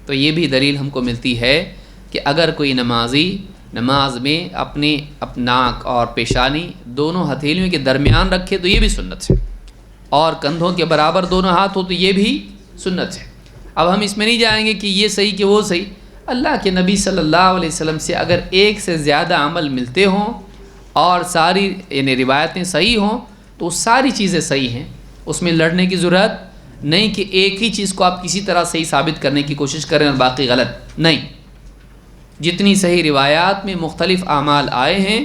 تو یہ بھی دلیل ہم کو ملتی ہے کہ اگر کوئی نمازی نماز میں اپنی ناک اور پیشانی دونوں ہتھیلیوں کے درمیان رکھے تو یہ بھی سنت ہے، اور کندھوں کے برابر دونوں ہاتھ ہو تو یہ بھی سنت ہے. اب ہم اس میں نہیں جائیں گے کہ یہ صحیح کہ وہ صحیح. اللہ کے نبی صلی اللہ علیہ وسلم سے اگر ایک سے زیادہ عمل ملتے ہوں اور ساری یعنی روایتیں صحیح ہوں تو ساری چیزیں صحیح ہیں، اس میں لڑنے کی ضرورت نہیں کہ ایک ہی چیز کو آپ کسی طرح صحیح ثابت کرنے کی کوشش کریں اور باقی غلط. نہیں، جتنی صحیح روایات میں مختلف اعمال آئے ہیں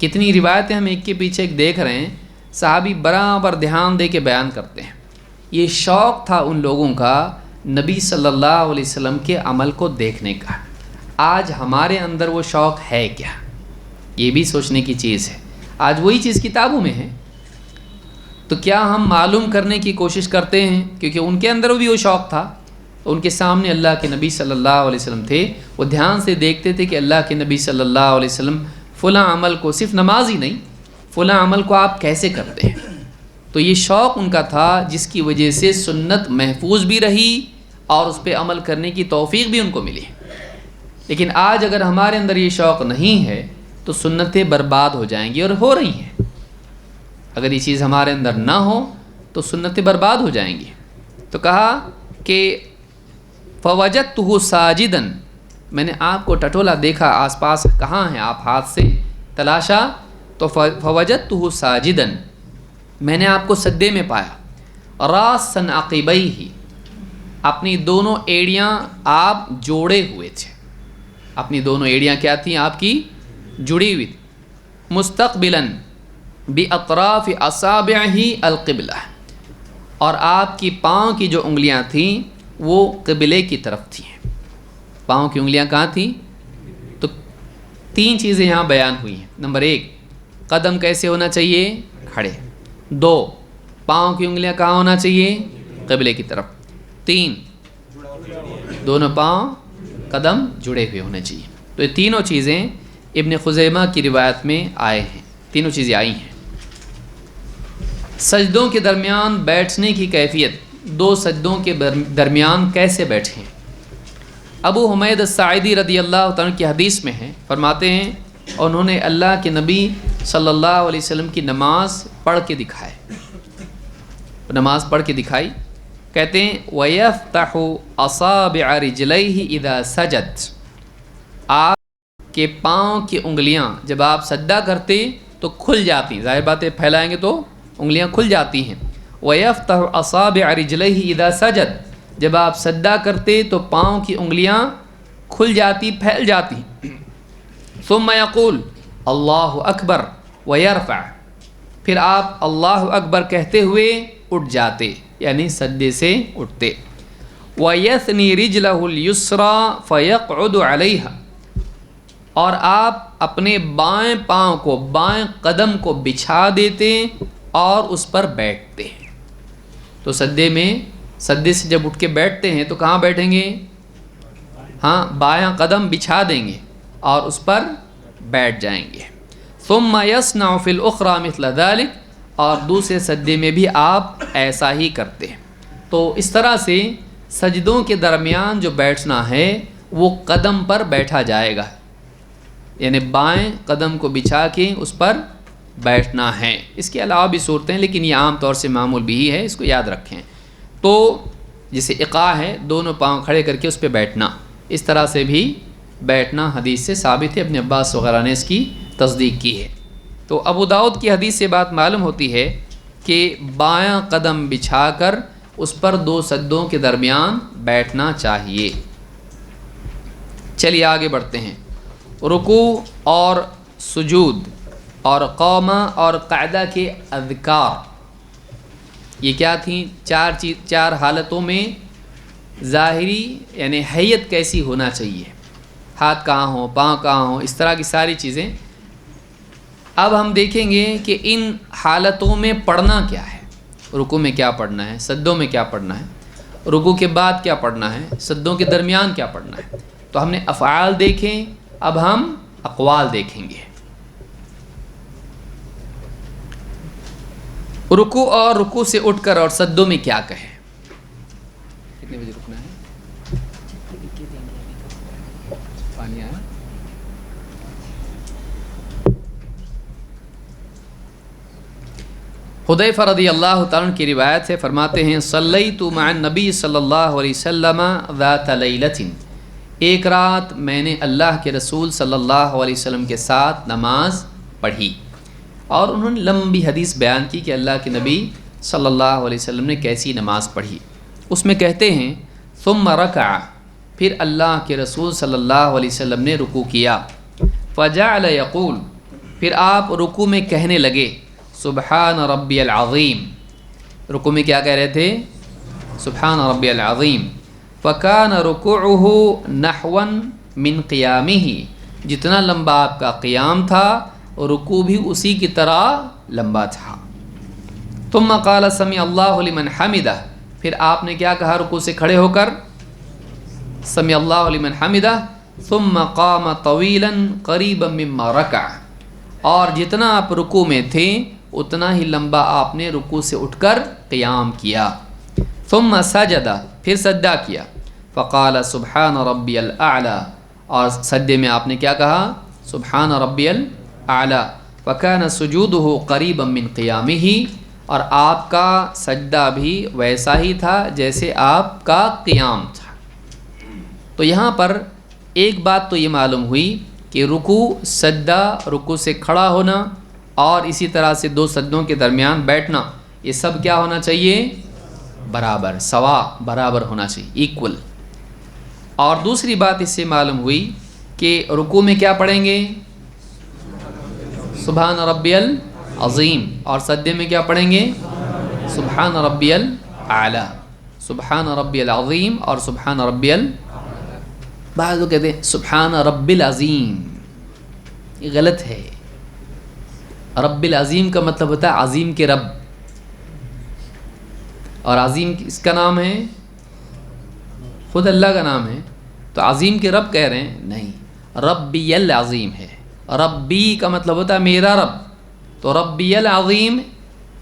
کتنی روایتیں ہم ایک کے پیچھے ایک دیکھ رہے ہیں، صحابی برابر دھیان دے کے بیان کرتے ہیں۔ یہ شوق تھا ان لوگوں کا نبی صلی اللہ علیہ وسلم کے عمل کو دیکھنے کا۔ آج ہمارے اندر وہ شوق ہے کیا؟ یہ بھی سوچنے کی چیز ہے۔ آج وہی چیز کتابوں میں ہے، تو کیا ہم معلوم کرنے کی کوشش کرتے ہیں؟ کیونکہ ان کے اندر بھی وہ شوق تھا، ان کے سامنے اللہ کے نبی صلی اللہ علیہ وسلم تھے، وہ دھیان سے دیکھتے تھے کہ اللہ کے نبی صلی اللہ علیہ وسلم فلاں عمل کو، صرف نماز ہی نہیں، فلاں عمل کو آپ کیسے کرتے ہیں۔ تو یہ شوق ان کا تھا، جس کی وجہ سے سنت محفوظ بھی رہی اور اس پہ عمل کرنے کی توفیق بھی ان کو ملی۔ لیکن آج اگر ہمارے اندر یہ شوق نہیں ہے تو سنتیں برباد ہو جائیں گی، اور ہو رہی ہیں۔ اگر یہ چیز ہمارے اندر نہ ہو تو سنتیں برباد ہو جائیں گی۔ تو کہا کہ فوجدتہ ساجدا، میں نے آپ کو ٹٹولا دیکھا، آس پاس کہاں ہیں آپ، ہاتھ سے تلاشا تو فوجدتہ ساجدا، میں نے آپ کو سجدے میں پایا، راسا عقبیہ، اپنی دونوں ایڑیاں آپ جوڑے ہوئے تھے، اپنی دونوں ایڑیاں کیا تھیں آپ کی؟ جڑی ہوئی، مستقبلا باطراف اصابعہ القبلہ، اور آپ کی پاؤں کی جو انگلیاں تھیں وہ قبلے کی طرف تھیں۔ پاؤں کی انگلیاں کہاں تھیں؟ تو تین چیزیں یہاں بیان ہوئی ہیں۔ نمبر 1، قدم کیسے ہونا چاہیے؟ کھڑے۔ 2، پاؤں کی انگلیاں کہاں ہونا چاہیے؟ قبلے کی طرف۔ 3، دونوں پاؤں قدم جڑے ہوئے ہونے چاہیے۔ تو یہ تینوں چیزیں ابن خزیمہ کی روایت میں آئے ہیں، تینوں چیزیں آئی ہیں۔ سجدوں کے درمیان بیٹھنے کی کیفیت، دو سجدوں کے درمیان کیسے بیٹھیں؟ ابو حمید الساعدی رضی اللہ تعالیٰ کی حدیث میں ہے، فرماتے ہیں انہوں نے اللہ کے نبی صلی اللہ علیہ وسلم کی نماز پڑھ کے دکھائے، نماز پڑھ کے دکھائی، کہتے ہیں وَيَفْتَحُ أَصَابِعَ رِجْلَيْهِ إِذَا سَجَدَ، آپ کے پاؤں کی انگلیاں جب آپ سجدہ کرتے تو کھل جاتی، ظاہر بات ہے پھیلائیں گے تو انگلیاں کھل جاتی ہیں۔ وَيَفْتَحُ أَصَابِعَ رِجْلَيْهِ إِذَا سَجَدَ، جب آپ سجدہ کرتے تو پاؤں کی انگلیاں کھل جاتی، پھیل جاتی۔ ثم يقول اللہ اکبر ويرفع، پھر آپ اللہ اکبر کہتے ہوئے اٹھ جاتے، یعنی سجدے سے اٹھتے۔ وَيَثْنِي رِجْلَهُ الْيُسْرَى فَيَقْعُدُ عَلَيْهَا، اور آپ اپنے بائیں پاؤں کو، بائیں قدم کو بچھا دیتے اور اس پر بیٹھتے۔ تو سجدے سے جب اٹھ کے بیٹھتے ہیں تو کہاں بیٹھیں گے؟ ہاں، بایاں قدم بچھا دیں گے اور اس پر بیٹھ جائیں گے۔ ثم يصنع في الأخرى مثل ذلك، اور دوسرے سجدے میں بھی آپ ایسا ہی کرتے ہیں۔ تو اس طرح سے سجدوں کے درمیان جو بیٹھنا ہے وہ قدم پر بیٹھا جائے گا، یعنی بائیں قدم کو بچھا کے اس پر بیٹھنا ہے۔ اس کے علاوہ بھی صورتیں، لیکن یہ عام طور سے معمول بھی ہے، اس کو یاد رکھیں۔ تو جسے اقاع ہے، دونوں پاؤں کھڑے کر کے اس پہ بیٹھنا، اس طرح سے بھی بیٹھنا حدیث سے ثابت ہے، ابن عباس وغیرہ نے اس کی تصدیق کی ہے۔ تو ابو داؤد کی حدیث سے بات معلوم ہوتی ہے کہ بایاں قدم بچھا کر اس پر دو سجدوں کے درمیان بیٹھنا چاہیے۔ چلیے آگے بڑھتے ہیں۔ رکوع اور سجود اور قومہ اور قعدہ کے اذکار، یہ کیا تھیں؟ چار حالتوں میں ظاہری یعنی حیت کیسی ہونا چاہیے، ہاتھ کہاں ہوں، پاؤں کہاں ہوں، اس طرح کی ساری چیزیں۔ اب ہم دیکھیں گے کہ ان حالتوں میں پڑھنا کیا ہے۔ رکوع میں کیا پڑھنا ہے، سجدوں میں کیا پڑھنا ہے، رکوع کے بعد کیا پڑھنا ہے، سجدوں کے درمیان کیا پڑھنا ہے۔ تو ہم نے افعال دیکھیں، اب ہم اقوال دیکھیں گے۔ رکوع اور رکوع سے اٹھ کر اور سجدوں میں کیا کہیں؟ کتنے بجے رکنا ہے؟ پانی آیا؟ حذیفہ رضی اللہ تعالیٰ کی روایت ہے، فرماتے ہیں صلیت مع النبی صلی اللہ علیہ وسلم ذات لیلۃ، ایک رات میں نے اللہ کے رسول صلی اللہ علیہ وسلم کے ساتھ نماز پڑھی، اور انہوں نے لمبی حدیث بیان کی کہ اللہ کے نبی صلی اللہ علیہ وسلم نے کیسی نماز پڑھی۔ اس میں کہتے ہیں ثم رکع، پھر اللہ کے رسول صلی اللہ علیہ وسلم نے رکوع کیا، فجعل یقول، پھر آپ رکوع میں کہنے لگے سبحان ربی العظیم، رکوع میں کیا کہہ رہے تھے؟ سبحان ربی العظیم. فکان رکوعہ نحوا من قیامہ، جتنا لمبا آپ کا قیام تھا رکوع بھی اسی کی طرح لمبا تھا. ثم قال سمع اللہ لمن حمدہ، پھر آپ نے کیا کہا رکوع سے کھڑے ہو کر؟ سمع اللہ لمن حمدہ. ثم قام طویلا قریبا مما رکع، اور جتنا آپ رکوع میں تھے اتنا ہی لمبا آپ نے رکوع سے اٹھ کر قیام کیا. ثم سجد، پھر سجدہ کیا. فقال سبحان ربی الاعلی، اور سجدے میں آپ نے کیا کہا؟ سبحان ربی الاعلی. فکان سجودہ قریبا من قیامہ، اور آپ کا سجدہ بھی ویسا ہی تھا جیسے آپ کا قیام تھا. تو یہاں پر ایک بات تو یہ معلوم ہوئی کہ رکوع، سجدہ، رکوع سے کھڑا ہونا اور اسی طرح سے دو سجدوں کے درمیان بیٹھنا، یہ سب کیا ہونا چاہیے؟ برابر، سوا، برابر ہونا چاہیے، ایکول. اور دوسری بات اس سے معلوم ہوئی کہ رکوع میں کیا پڑھیں گے؟ سبحان ربی العظیم. اور سجدے میں کیا پڑھیں گے؟ سبحان ربی الاعلی. سبحان ربی العظیم اور سبحان ربی بعض لوگ کہتے ہیں سبحان رب العظیم، یہ غلط ہے. رب العظیم کا مطلب ہوتا ہے عظیم کے رب، اور عظیم اس کا نام ہے؟ خود اللہ کا نام ہے. تو عظیم کے رب کہہ رہے ہیں؟ نہیں، ربی العظیم ہے. ربی کا مطلب ہوتا ہے میرا رب، تو ربی العظیم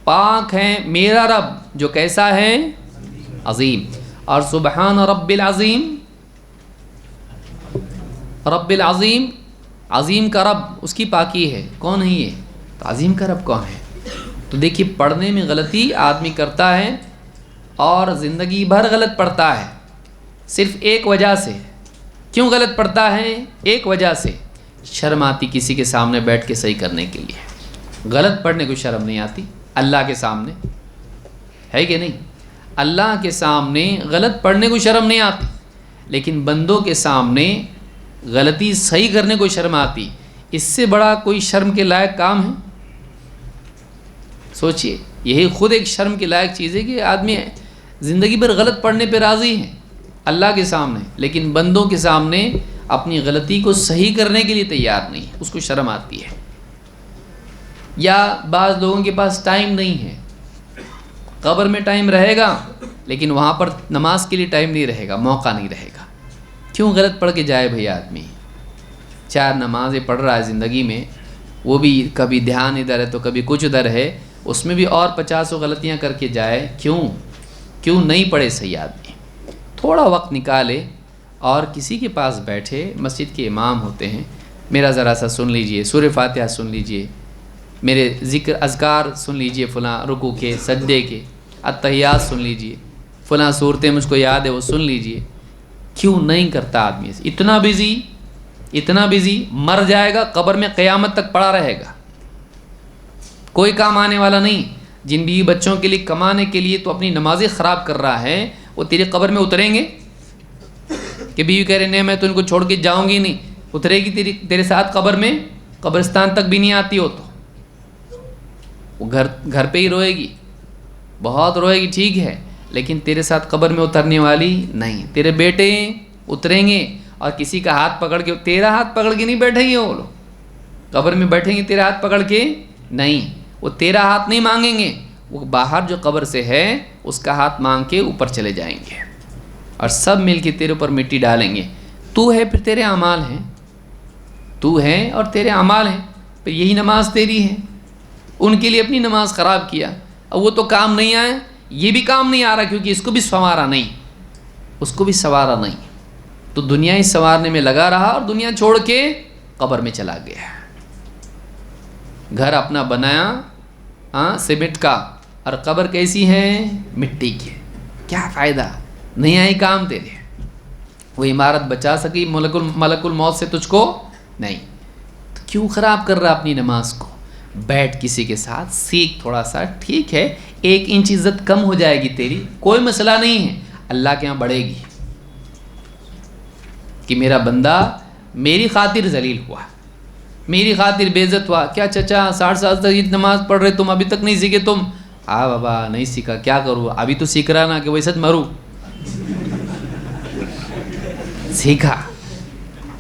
پاک ہے میرا رب جو کیسا ہے؟ عظیم. اور سبحان رب العظیم، رب العظیم، عظیم کا رب، اس کی پاکی ہے. کون ہے یہ؟ تو عظیم کا رب کون ہے؟ تو دیکھیے پڑھنے میں غلطی آدمی کرتا ہے اور زندگی بھر غلط پڑھتا ہے، صرف ایک وجہ سے. کیوں غلط پڑھتا ہے؟ ایک وجہ سے، شرم آتی کسی کے سامنے بیٹھ کے صحیح کرنے کے لیے. غلط پڑھنے کو شرم نہیں آتی اللہ کے سامنے، ہے کہ نہیں؟ اللہ کے سامنے غلط پڑھنے کو شرم نہیں آتی، لیکن بندوں کے سامنے غلطی صحیح کرنے کو شرم آتی. اس سے بڑا کوئی شرم کے لائق کام ہے؟ سوچئے، یہی خود ایک شرم کے لائق چیز ہے کہ آدمی زندگی بھر غلط پڑھنے پہ راضی ہے اللہ کے سامنے، لیکن بندوں کے سامنے اپنی غلطی کو صحیح کرنے کے لیے تیار نہیں ہے، اس کو شرم آتی ہے. یا بعض لوگوں کے پاس ٹائم نہیں ہے، قبر میں ٹائم رہے گا لیکن وہاں پر نماز کے لیے ٹائم نہیں رہے گا، موقع نہیں رہے گا. کیوں غلط پڑھ کے جائے بھئی آدمی؟ 4 نمازیں پڑھ رہا ہے زندگی میں، وہ بھی کبھی دھیان ادھر ہے تو کبھی کچھ ادھر ہے، اس میں بھی اور 50 غلطیاں کر کے جائے. کیوں نہیں پڑھے صحیح آدمی؟ تھوڑا وقت نکالے اور کسی کے پاس بیٹھے، مسجد کے امام ہوتے ہیں، میرا ذرا سا سن لیجئے، سورہ فاتحہ سن لیجئے، میرے ذکر اذکار سن لیجئے، فلاں رکوع کے، سجدے کے، التحیات سن لیجئے، فلاں صورتیں مجھ کو یاد ہے وہ سن لیجئے. کیوں نہیں کرتا آدمی؟ اتنا بزی مر جائے گا، قبر میں قیامت تک پڑا رہے گا، کوئی کام آنے والا نہیں. جن بیوی بچوں کے لیے کمانے کے لیے تو اپنی نمازیں خراب کر رہا ہے، وہ تیرے قبر میں اتریں گے کہ بیوی کہہ رہے نہیں میں تو ان کو چھوڑ کے جاؤں گی نہیں، اترے گی تیرے ساتھ قبر میں، قبرستان تک بھی نہیں آتی ہو تو وہ گھر پہ ہی روئے گی، بہت روئے گی، ٹھیک ہے، لیکن تیرے ساتھ قبر میں اترنے والی نہیں. تیرے بیٹے اتریں گے اور کسی کا ہاتھ پکڑ کے، تیرا ہاتھ پکڑ کے نہیں بیٹھیں گے وہ لوگ قبر میں، بیٹھیں گے تیرا ہاتھ پکڑ کے نہیں، وہ تیرا ہاتھ نہیں مانگیں گے، وہ باہر جو قبر سے ہے اس کا ہاتھ مانگ کے اوپر چلے جائیں گے اور سب مل کے تیرے اوپر مٹی ڈالیں گے. تو ہے پھر تیرے اعمال ہیں، تو ہے اور تیرے اعمال ہیں، پھر یہی نماز تیری ہے. ان کے لیے اپنی نماز خراب کیا، اب وہ تو کام نہیں آئے، یہ بھی کام نہیں آ رہا کیونکہ اس کو بھی سنوارا نہیں، تو دنیا ہی سنوارنے میں لگا رہا اور دنیا چھوڑ کے قبر میں چلا گیا. گھر اپنا بنایا سیمنٹ کا اور قبر کیسی ہے؟ مٹی کی. کیا فائدہ؟ نہیں آئی کام تیرے. وہ عمارت بچا سکی ملک الموت سے تجھ کو؟ نہیں. تو کیوں خراب کر رہا اپنی نماز کو؟ بیٹھ کسی کے ساتھ سیکھ تھوڑا سا، ٹھیک ہے 1 انچ عزت کم ہو جائے گی تیری، کوئی مسئلہ نہیں ہے، اللہ کے ہاں بڑھے گی کہ میرا بندہ میری خاطر ذلیل ہوا. میری خاطر بے عزت ہوا. کیا چچا 60 سال تک یہ نماز پڑھ رہے تم ابھی تک نہیں سیکھے تم؟ ہاں بابا نہیں سیکھا, کیا کروں, ابھی تو سیکھ رہا نا کہ ویسے مروں. سیکھا,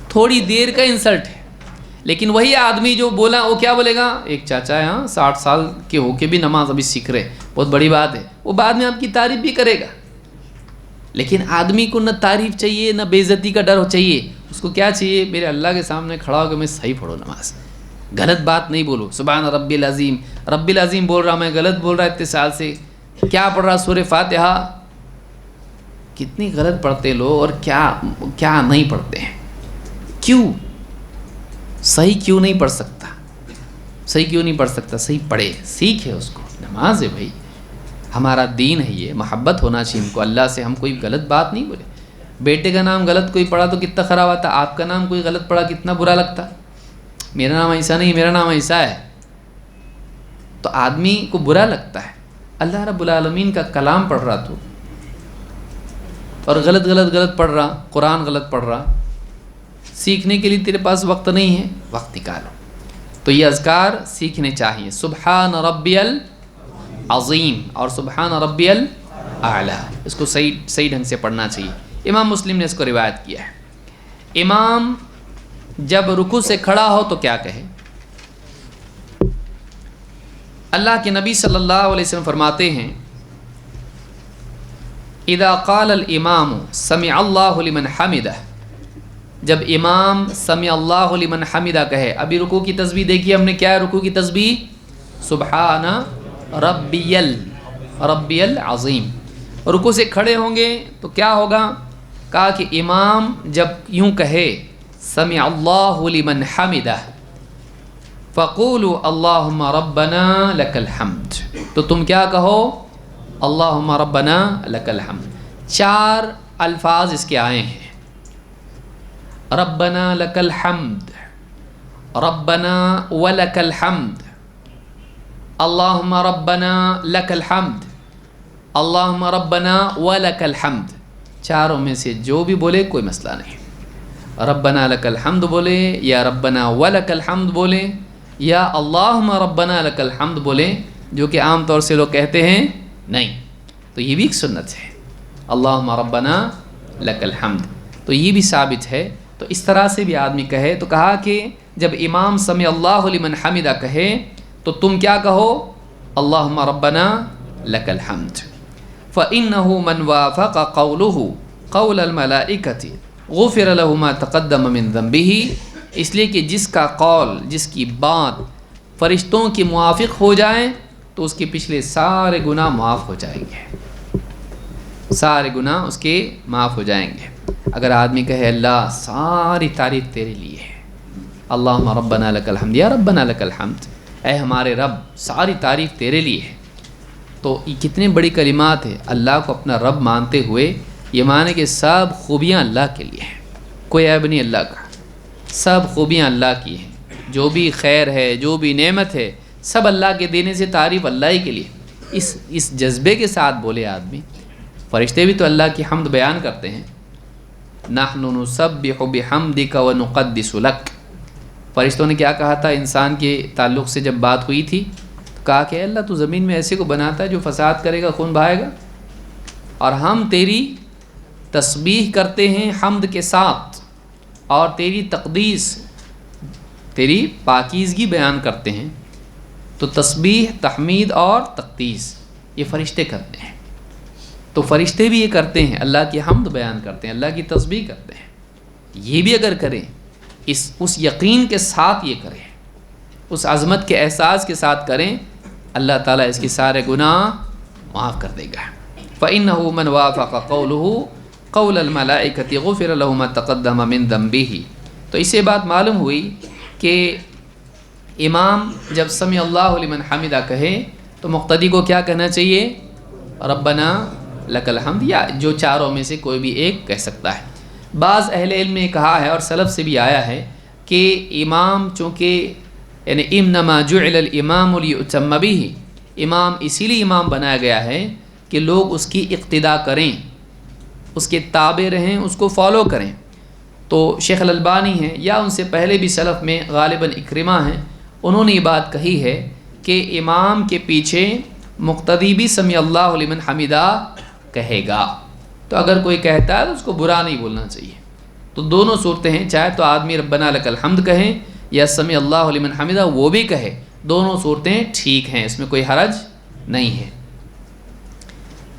تھوڑی دیر کا انسلٹ ہے. لیکن وہی آدمی جو بولا وہ کیا بولے گا, ایک چاچا ہے ہاں 60 سال کے ہو کے بھی نماز ابھی سیکھ رہے, بہت بڑی بات ہے. وہ بعد میں آپ کی تعریف بھی کرے گا. لیکن آدمی کو نہ تعریف چاہیے نہ بے عزتی کا ڈر چاہیے. اس کو کیا چاہیے, میرے اللہ کے سامنے کھڑا ہو کے میں صحیح پڑھوں نماز, غلط بات نہیں بولو. سبحان ربی العظیم, ربی العظیم بول رہا, میں غلط بول رہا اتنے سال سے. کیا پڑھ رہا, سورہ فاتحہ. کتنی غلط پڑھتے لوگ اور کیا نہیں پڑھتے ہیں. کیوں صحیح کیوں نہیں پڑھ سکتا, صحیح کیوں نہیں پڑھ سکتا؟ صحیح پڑھے, سیکھے اس کو. نماز ہے بھائی, ہمارا دین ہے, یہ محبت ہونا چاہیے ہم کو اللہ سے. ہم کوئی غلط بات نہیں بولے. بیٹے کا نام غلط کوئی پڑھا تو کتنا خراب آتا, آپ کا نام کوئی غلط پڑھا کتنا برا لگتا. میرا نام ایسا نہیں, میرا نام ایسا ہے, تو آدمی کو برا لگتا ہے. اللہ رب العالمین کا کلام پڑھ رہا تو اور غلط پڑھ رہا, قرآن غلط پڑھ رہا, سیکھنے کے لیے تیرے پاس وقت نہیں ہے, وقت نکالو. تو یہ اذکار سیکھنے چاہیے. سبحان ربی العظیم اور سبحان ربی الاعلیٰ, اس کو صحیح ڈھنگ سے پڑھنا چاہیے. امام مسلم نے اس کو روایت کیا ہے. امام جب رکوع سے کھڑا ہو تو کیا کہے؟ اللہ کے نبی صلی اللہ علیہ وسلم فرماتے ہیں اذا قال الامام سمع اللہ لمن حمدہ, جب امام سمع اللہ لمن حمدہ کہے. ابھی رکوع کی تسبیح دیکھیے ہم نے, کیا ہے رکوع کی تسبیح؟ سبحان ربی العظیم. رکوع سے کھڑے ہوں گے تو کیا ہوگا؟ کہا کہ امام جب یوں کہے سمع اللہ لمن حمدہ فقولوا اللہم ربنا لک الحمد, تو تم کیا کہو؟ اللہم ربنا لک الحمد. 4 الفاظ اس کے آئے ہیں, ربنا لک الحمد, ربنا ولک الحمد, اللہم ربنا لک الحمد, اللہم ربنا ولک الحمد. چاروں میں سے جو بھی بولے کوئی مسئلہ نہیں. ربنا لک الحمد بولے یا ربنا ولک الحمد بولے یا اللہم ربنا لک الحمد بولے, جو کہ عام طور سے لوگ کہتے ہیں نہیں. تو یہ بھی ایک سنت ہے, اللہم ربنا لک الحمد, تو یہ بھی ثابت ہے. تو اس طرح سے بھی آدمی کہے. تو کہا کہ جب امام سمع اللہ لمن حمدہ کہے تو تم کیا کہو؟ اللہم ربنا لک الحمد. فإنه من وافق قوله قول الملائکة غفر له ما تقدم من ذنبه, اس لیے کہ جس کا قول, جس کی بات فرشتوں کے موافق ہو جائیں تو اس کے پچھلے سارے گناہ معاف ہو جائیں گے, سارے گناہ اس کے معاف ہو جائیں گے. اگر آدمی کہے اللہ ساری تعریف تیرے لیے ہے, اللہم ربنا لک الحمد, یا ربنا لک الحمد, اے ہمارے رب ساری تعریف تیرے لیے ہے, تو یہ کتنے بڑی کلمات ہیں. اللہ کو اپنا رب مانتے ہوئے یہ مانے کہ سب خوبیاں اللہ کے لیے ہیں, کوئی عیب نہیں اللہ کا, سب خوبیاں اللہ کی ہیں. جو بھی خیر ہے, جو بھی نعمت ہے, سب اللہ کے دینے سے تعریف اللہ ہی کے لیے. اس جذبے کے ساتھ بولے آدمی. فرشتے بھی تو اللہ کی حمد بیان کرتے ہیں, نحن نسبح بحمدک ونقدس لک. فرشتوں نے کیا کہا تھا انسان کے تعلق سے جب بات ہوئی تھی؟ کہا کہ اللہ تو زمین میں ایسے کو بناتا ہے جو فساد کرے گا خون بہائے گا, اور ہم تیری تسبیح کرتے ہیں حمد کے ساتھ, اور تیری تقدیس, تیری پاکیزگی بیان کرتے ہیں. تو تسبیح, تحمید اور تقدیس یہ فرشتے کرتے ہیں. تو فرشتے بھی یہ کرتے ہیں, اللہ کی حمد بیان کرتے ہیں, اللہ کی تسبیح کرتے ہیں. یہ بھی اگر کریں اس یقین کے ساتھ یہ کریں, اس عظمت کے احساس کے ساتھ کریں, اللہ تعالیٰ اس کی سارے گناہ معاف کر دے گا. فإنه من وافق قوله قول الملائکة غفر له ما تقدم من ذنبه. تو اس سے بات معلوم ہوئی کہ امام جب سمع اللہ لمن حمدہ کہے تو مقتدی کو کیا کہنا چاہیے؟ ربنا لک الحمد, یا جو چاروں میں سے کوئی بھی ایک کہہ سکتا ہے. بعض اہل علم نے کہا ہے اور سلف سے بھی آیا ہے کہ امام چونکہ یعنی انما جعل الامام لیؤتم بہ, امام اسی لیے امام بنایا گیا ہے کہ لوگ اس کی اقتداء کریں, اس کے تابع رہیں, اس کو فالو کریں. تو شیخ الالبانی ہیں یا ان سے پہلے بھی سلف میں غالباً اکرمہ ہیں، انہوں نے یہ بات کہی ہے کہ امام کے پیچھے مقتدی بھی سمیع اللہ لمن حمیدہ کہے گا، تو اگر کوئی کہتا ہے تو اس کو برا نہیں بولنا چاہیے۔ تو دونوں صورتیں ہیں، چاہے تو آدمی ربنا لک الحمد کہیں یا سمیع اللہ لمن حمیدہ وہ بھی کہے، دونوں صورتیں ٹھیک ہیں، اس میں کوئی حرج نہیں ہے۔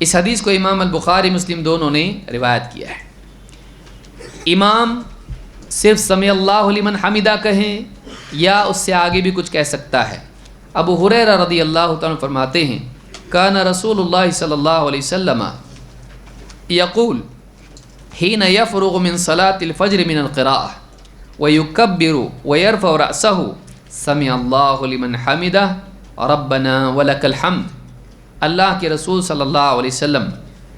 اس حدیث کو امام البخاری مسلم دونوں نے روایت کیا ہے۔ امام صرف سمیع اللہ لمن حمیدہ کہیں یا اس سے آگے بھی کچھ کہہ سکتا ہے۔ ابو ہریرہ رضی اللہ تعالیٰ فرماتے ہیں کان رسول اللہ صلی اللہ علیہ وسلم یقول حین یفرغ من صلاة الفجر من القراءة ویکبر ویرفع رأسہ سمع اللہ لمن حمدہ ربنا ولک الحمد۔ اللہ کے رسول صلی اللہ علیہ وسلم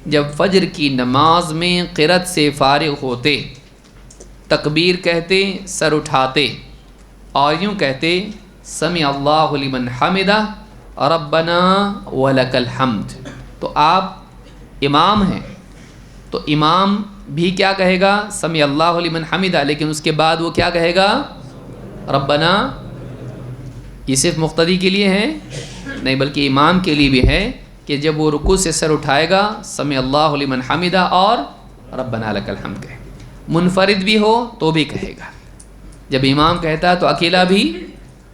جب فجر کی نماز میں قرأت سے فارغ ہوتے، تکبیر کہتے، سر اٹھاتے اور یوں کہتے سمع اللہ لمن حمدہ ربنا ولک الحمد۔ تو آپ امام ہیں تو امام بھی کیا کہے گا؟ سمع اللہ لمن حمدہ، لیکن اس کے بعد وہ کیا کہے گا؟ ربنا۔ یہ صرف مقتدی کے لیے ہے؟ نہیں، بلکہ امام کے لیے بھی ہے کہ جب وہ رکوع سے سر اٹھائے گا سمع اللہ لمن حمدہ اور ربنا لک الحمد کہے۔ منفرد بھی ہو تو بھی کہے گا، جب امام کہتا ہے تو اکیلا بھی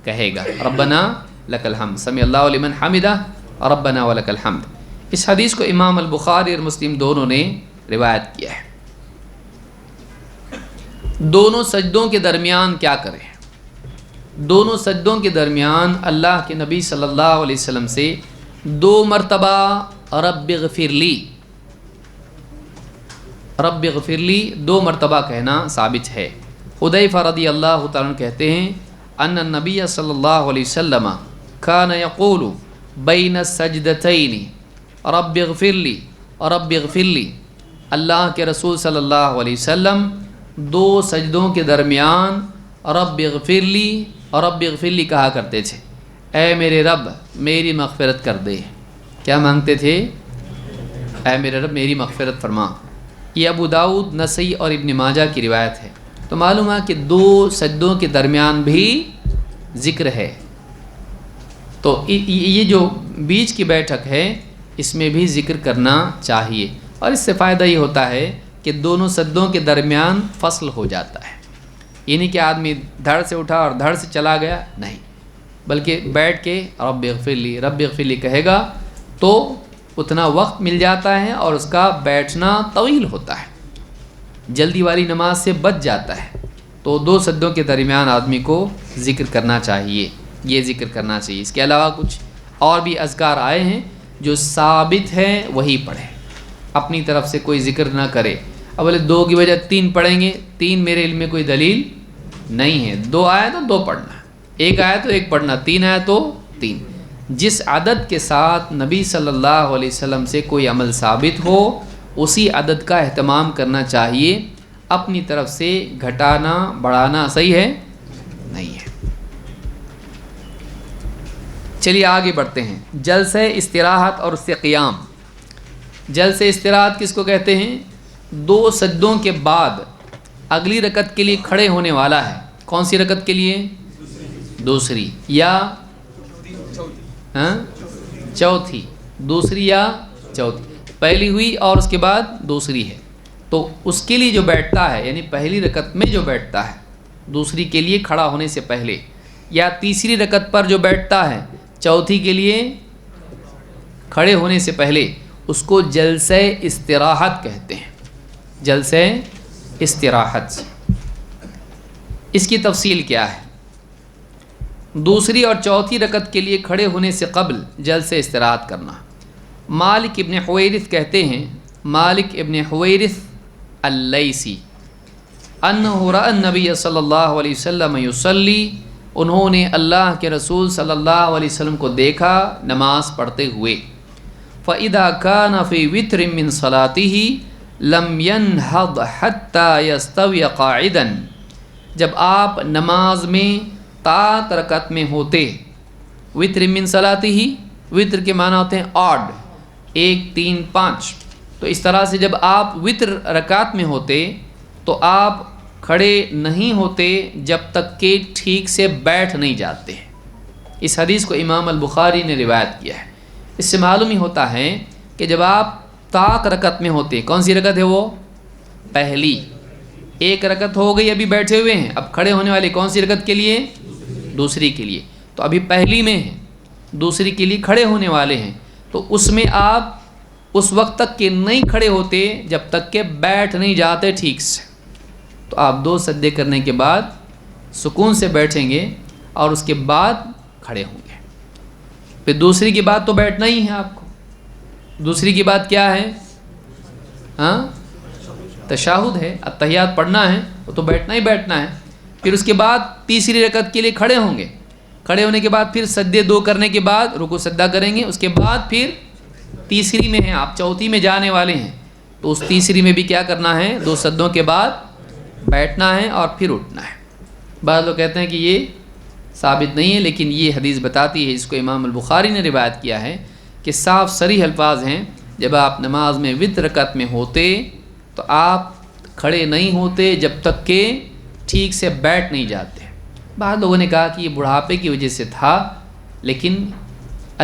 کہے گا ربنا لک الحمد، سمع اللہ لمن حمدہ ربنا ولک الحمد۔ اس حدیث کو امام البخاری اور مسلم دونوں نے روایت کیا ہے۔ دونوں سجدوں کے درمیان کیا کریں؟ دونوں سجدوں کے درمیان اللہ کے نبی صلی اللہ علیہ وسلم سے 2 مرتبہ رب اغفر لی، رب اغفر لی 2 مرتبہ کہنا ثابت ہے۔ حذیفہ رضی اللہ تعالیٰ عنہ کہتے ہیں ان النبی صلی اللہ علیہ وسلم کان یقول بین السجدتین رب اغفر لی رب اغفر لی۔ اللہ کے رسول صلی اللہ علیہ وسلم 2 سجدوں کے درمیان رب اغفر لی اور رب اغفر لی کہا کرتے تھے، اے میرے رب میری مغفرت کر دے۔ کیا مانگتے تھے؟ اے میرے رب میری مغفرت فرما۔ یہ ابو داؤد، نسائی اور ابن ماجہ کی روایت ہے۔ تو معلوم ہے کہ 2 سجدوں کے درمیان بھی ذکر ہے، تو یہ جو بیچ کی بیٹھک ہے اس میں بھی ذکر کرنا چاہیے، اور اس سے فائدہ یہ ہوتا ہے کہ دونوں سجدوں کے درمیان فصل ہو جاتا ہے، یہ نہیں کہ آدمی دھڑ سے اٹھا اور دھڑ سے چلا گیا، نہیں، بلکہ بیٹھ کے رب اغفر لی کہے گا تو اتنا وقت مل جاتا ہے اور اس کا بیٹھنا طویل ہوتا ہے، جلدی والی نماز سے بچ جاتا ہے۔ تو 2 سجدوں کے درمیان آدمی کو ذکر کرنا چاہیے، یہ ذکر کرنا چاہیے۔ اس کے علاوہ کچھ اور بھی اذکار آئے ہیں جو ثابت ہیں وہی پڑھیں، اپنی طرف سے کوئی ذکر نہ کرے۔ اب بولے 2 کی وجہ 3 پڑھیں گے، 3 میرے علم میں کوئی دلیل نہیں ہے، 2 آئے تو 2 پڑھنا، 1 آئے تو 1 پڑھنا، 3 آئے تو 3۔ جس عدد کے ساتھ نبی صلی اللہ علیہ وسلم سے کوئی عمل ثابت ہو اسی عدد کا اہتمام کرنا چاہیے، اپنی طرف سے گھٹانا بڑھانا صحیح ہے نہیں ہے۔ چلیے آگے بڑھتے ہیں۔ جلسہ استراحت اور اس سے قیام۔ جلسہ استراحت کس کو کہتے ہیں؟ 2 سجدوں کے بعد اگلی رکعت کے لیے کھڑے ہونے والا ہے۔ کون سی رکعت کے لیے؟ دوسری یا چوتھی، دوسری یا چوتھی، پہلی ہوئی اور اس کے بعد دوسری ہے، تو اس کے لیے جو بیٹھتا ہے، یعنی پہلی رکعت میں جو بیٹھتا ہے دوسری کے لیے کھڑا ہونے سے پہلے، یا تیسری رکعت پر جو بیٹھتا ہے چوتھی کے لیے کھڑے ہونے سے پہلے، اس کو جلسہ استراحت کہتے ہیں۔ جلسہ استراحت، اس کی تفصیل کیا ہے؟ دوسری اور چوتھی رکعت کے لیے کھڑے ہونے سے قبل جلسہ استراحت کرنا۔ مالک ابن حویرث کہتے ہیں، مالک ابن حویرث اللیثی، انہ رأى النبی صلی اللہ علیہ وسلم یصلی، انہوں نے اللہ کے رسول صلی اللہ علیہ وسلم کو دیکھا نماز پڑھتے ہوئے۔ فَإِذَا كَانَ فِي وِتْرٍ مِّن صَلَاتِهِ لَمْ يَنْهَضْ حَتَّى يَسْتَوِيَ قَاعِدًا، جب آپ نماز میں طاعت رکعت میں ہوتے، وتر من صلاتہ، وتر کے معنی ہوتے ہیں آڈ، 1 3 5، تو اس طرح سے جب آپ وتر رکعت میں ہوتے تو آپ کھڑے نہیں ہوتے جب تک کہ ٹھیک سے بیٹھ نہیں جاتے ہیں۔ اس حدیث کو امام البخاری نے روایت کیا ہے۔ اس سے معلوم ہی ہوتا ہے کہ جب آپ طاق رکعت میں ہوتے، کون سی رکعت ہے وہ؟ پہلی۔ ایک رکعت ہو گئی، ابھی بیٹھے ہوئے ہیں، اب کھڑے ہونے والے کون سی رکعت کے لیے؟ دوسری کے لیے۔ تو ابھی پہلی میں ہیں، دوسری کے لیے کھڑے ہونے والے ہیں، تو اس میں آپ اس وقت تک کہ نہیں کھڑے ہوتے جب تک کہ بیٹھ نہیں جاتے ٹھیک سے۔ تو آپ 2 سجدے کرنے کے بعد سکون سے بیٹھیں گے اور اس کے بعد کھڑے ہوں گے۔ پھر دوسری کی بات تو بیٹھنا ہی ہے آپ کو۔ دوسری کی بات کیا ہے؟ تشہد ہے، اتحیات پڑھنا ہے، وہ تو بیٹھنا ہی بیٹھنا ہے۔ پھر اس کے بعد تیسری رکعت کے لیے کھڑے ہوں گے، کھڑے ہونے کے بعد پھر سجدے 2 کرنے کے بعد رکوع سجدہ کریں گے، اس کے بعد پھر تیسری میں ہیں آپ، چوتھی میں جانے والے ہیں، تو اس تیسری میں بھی کیا کرنا ہے؟ 2 سجدوں کے بعد بیٹھنا ہے اور پھر اٹھنا ہے۔ بعض لوگ کہتے ہیں کہ یہ ثابت نہیں ہے، لیکن یہ حدیث بتاتی ہے، اس کو امام البخاری نے روایت کیا ہے کہ صاف صریح الفاظ ہیں، جب آپ نماز میں وتر رکعت میں ہوتے تو آپ کھڑے نہیں ہوتے جب تک کہ ٹھیک سے بیٹھ نہیں جاتے۔ بعض لوگوں نے کہا کہ یہ بڑھاپے کی وجہ سے تھا، لیکن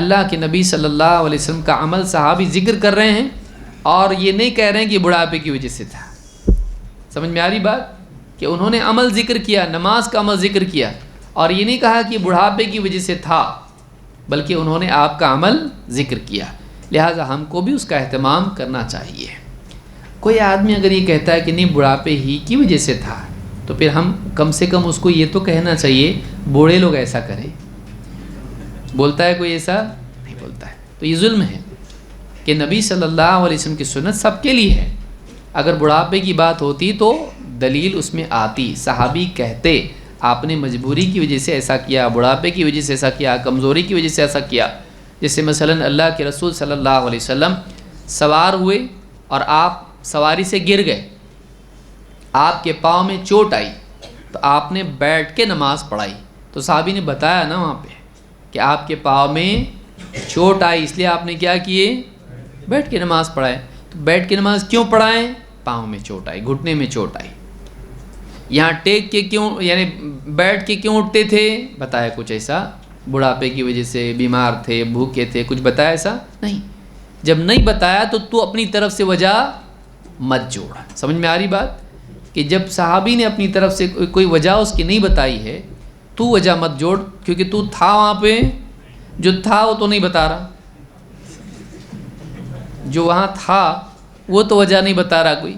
اللہ کے نبی صلی اللہ علیہ وسلم کا عمل صحابی ذکر کر رہے ہیں اور یہ نہیں کہہ رہے ہیں کہ بڑھاپے کی وجہ سے تھا۔ سمجھ میں آ رہی بات؟ کہ انہوں نے عمل ذکر کیا، نماز کا عمل ذکر کیا، اور یہ نہیں کہا کہ بڑھاپے کی وجہ سے تھا، بلکہ انہوں نے آپ کا عمل ذکر کیا۔ لہٰذا ہم کو بھی اس کا اہتمام کرنا چاہیے۔ کوئی آدمی اگر یہ کہتا ہے کہ نہیں بڑھاپے ہی کی وجہ سے تھا، تو پھر ہم کم سے کم اس کو یہ تو کہنا چاہیے بوڑھے لوگ ایسا کریں۔ بولتا ہے کوئی ایسا؟ نہیں بولتا ہے۔ تو یہ ظلم ہے کہ نبی صلی اللہ علیہ وسلم کی سنت سب کے لیے ہے۔ اگر بڑھاپے کی بات ہوتی تو دلیل اس میں آتی، صحابی کہتے آپ نے مجبوری کی وجہ سے ایسا کیا، بڑھاپے کی وجہ سے ایسا کیا، کمزوری کی وجہ سے ایسا کیا۔ جیسے مثلا اللہ کے رسول صلی اللہ علیہ وسلم سوار ہوئے اور آپ سواری سے گر گئے، آپ کے پاؤں میں چوٹ آئی، تو آپ نے بیٹھ کے نماز پڑھائی۔ تو صحابی نے بتایا نا وہاں پہ کہ آپ کے پاؤں میں چوٹ آئی، اس لیے آپ نے کیا کیے؟ بیٹھ کے نماز پڑھائے۔ تو بیٹھ کے نماز کیوں پڑھائیں؟ پاؤں میں چوٹ آئی، گھٹنے میں چوٹ آئی۔ یہاں ٹیک کے کیوں، یعنی بیٹھ کے کیوں اٹھتے تھے؟ بتایا کچھ ایسا بڑھاپے کی وجہ سے، بیمار تھے، بھوکے تھے، کچھ بتایا ایسا؟ نہیں۔ جب نہیں بتایا تو اپنی طرف سے وجہ مت جوڑ۔ سمجھ میں آ رہی بات؟ کہ جب صحابی نے اپنی طرف سے کوئی وجہ اس کی نہیں بتائی ہے، تو وجہ مت جوڑ، کیونکہ تو تھا وہاں پہ، جو تھا وہ تو نہیں بتا رہا، جو وہاں تھا وہ تو وجہ نہیں بتا رہا کوئی،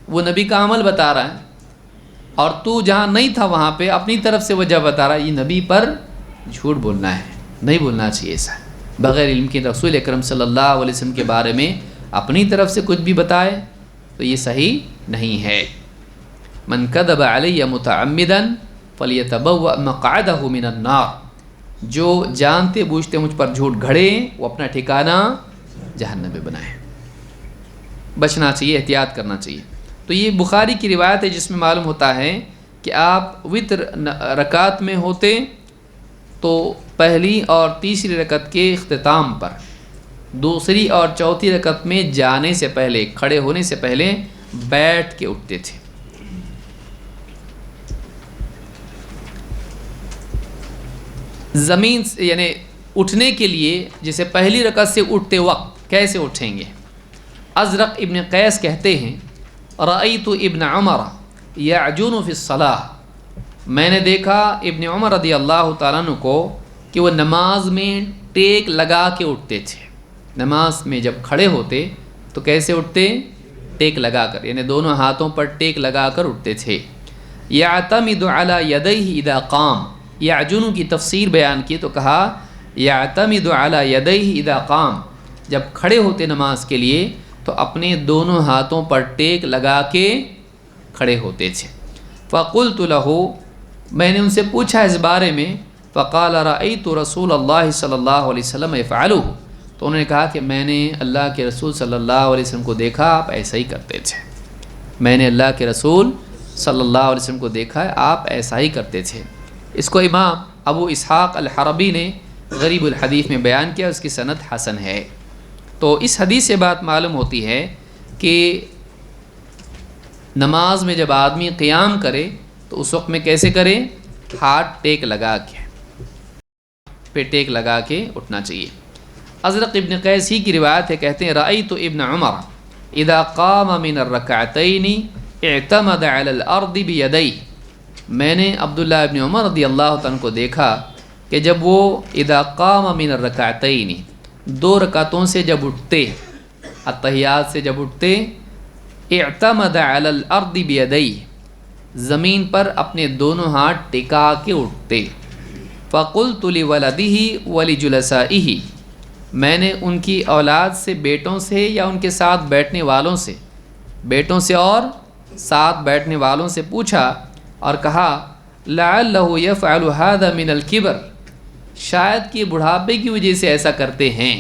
وہ نبی کا عمل بتا رہا ہے، اور تو جہاں نہیں تھا وہاں پہ اپنی طرف سے وجہ بتا رہا ہے۔ یہ نبی پر جھوٹ بولنا ہے، نہیں بولنا چاہیے ایسا۔ بغیر علم کے رسول اکرم صلی اللہ علیہ وسلم کے بارے میں اپنی طرف سے کچھ بھی بتائے تو یہ صحیح نہیں ہے۔ من کذب علی متعمدا فلیتبوأ مقعدہ من النار، جو جانتے بوجھتے مجھ پر جھوٹ گھڑے وہ اپنا ٹھکانہ جہنم میں بنائے۔ بچنا چاہیے، احتیاط کرنا چاہیے۔ تو یہ بخاری کی روایت ہے جس میں معلوم ہوتا ہے کہ آپ وتر رکعت میں ہوتے تو پہلی اور تیسری رکعت کے اختتام پر دوسری اور چوتھی رکعت میں جانے سے پہلے، کھڑے ہونے سے پہلے بیٹھ کے اٹھتے تھے۔ زمین سے یعنی اٹھنے کے لیے جیسے پہلی رکعت سے اٹھتے وقت کیسے اٹھیں گے؟ ازرق ابن قیس کہتے ہیں رأیت ابن عمر یعجون فی الصلاۃ، میں نے دیکھا ابن عمر رضی اللہ تعالیٰ عنہ کو کہ وہ نماز میں ٹیک لگا کے اٹھتے تھے۔ نماز میں جب کھڑے ہوتے تو کیسے اٹھتے؟ ٹیک لگا کر، یعنی دونوں ہاتھوں پر ٹیک لگا کر اٹھتے تھے۔ یعتمد علی یدیہ اذا قام، یعجن کی تفسیر بیان کی تو کہا یعتمد علی یدیہ اذا قام، جب کھڑے ہوتے نماز کے لیے تو اپنے دونوں ہاتھوں پر ٹیک لگا کے کھڑے ہوتے تھے۔ فقلت لہ، میں نے ان سے پوچھا اس بارے میں، فقال رأیت رسول اللہ صلی اللہ علیہ وسلم یفعلہ، تو انہوں نے کہا کہ میں نے اللہ کے رسول صلی اللہ علیہ وسلم کو دیکھا آپ ایسا ہی کرتے تھے۔ میں نے اللہ کے رسول صلی اللہ علیہ وسلم کو دیکھا ہے آپ ایسا ہی کرتے تھے۔ اس کو امام ابو اسحاق الحربی نے غریب الحدیث میں بیان کیا، اس کی سند حسن ہے۔ تو اس حدیث سے بات معلوم ہوتی ہے کہ نماز میں جب آدمی قیام کرے تو اس وقت میں کیسے کرے؟ ہاتھ ٹیک لگا کے، پہ ٹیک لگا کے اٹھنا چاہیے۔ ازرق ابن قیس ہی کی روایت ہے، کہتے ہیں رأیت ابن عمر اذا قام من الرکعتین اعتمد علی الارض بیدیہ، میں نے عبداللہ ابن عمر رضی اللہ عنہ کو دیکھا کہ جب وہ اذا قام من الرکعتین، 2 رکعتوں سے جب اٹھتے، التحیات سے جب اٹھتے، اعتمد علی الارض بیدیہ، زمین پر اپنے دونوں ہاتھ ٹکا کے اٹھتے۔ فقلت لولدہ ولجلسائہ، میں نے ان کی اولاد سے، بیٹوں سے یا ان کے ساتھ بیٹھنے والوں سے، بیٹوں سے اور ساتھ بیٹھنے والوں سے پوچھا اور کہا لعلہ یفعل ھذا من الکبر، شاید کہ بڑھاپے کی وجہ سے ایسا کرتے ہیں۔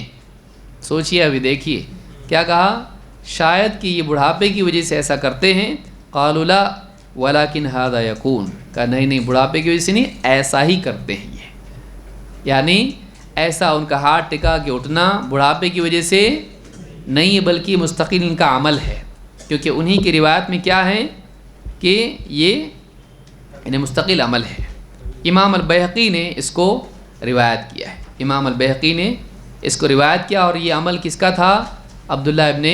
سوچیے، ابھی دیکھیے کیا کہا، شاید کہ یہ بڑھاپے کی وجہ سے ایسا کرتے ہیں۔ قالوا لا ولکن ھذا یکون، کہا نہیں نہیں، بڑھاپے کی وجہ سے نہیں، ایسا ہی کرتے ہیں یہ، یعنی ایسا ان کا ہاتھ ٹکا کے اٹھنا بڑھاپے کی وجہ سے نہیں ہے، بلکہ مستقل ان کا عمل ہے، کیونکہ انہی کی روایت میں کیا ہے کہ یہ انہیں مستقل عمل ہے۔ امام البیہقی نے اس کو روایت کیا ہے، امام البیہقی نے اس کو روایت کیا، اور یہ عمل کس کا تھا؟ عبداللہ ابن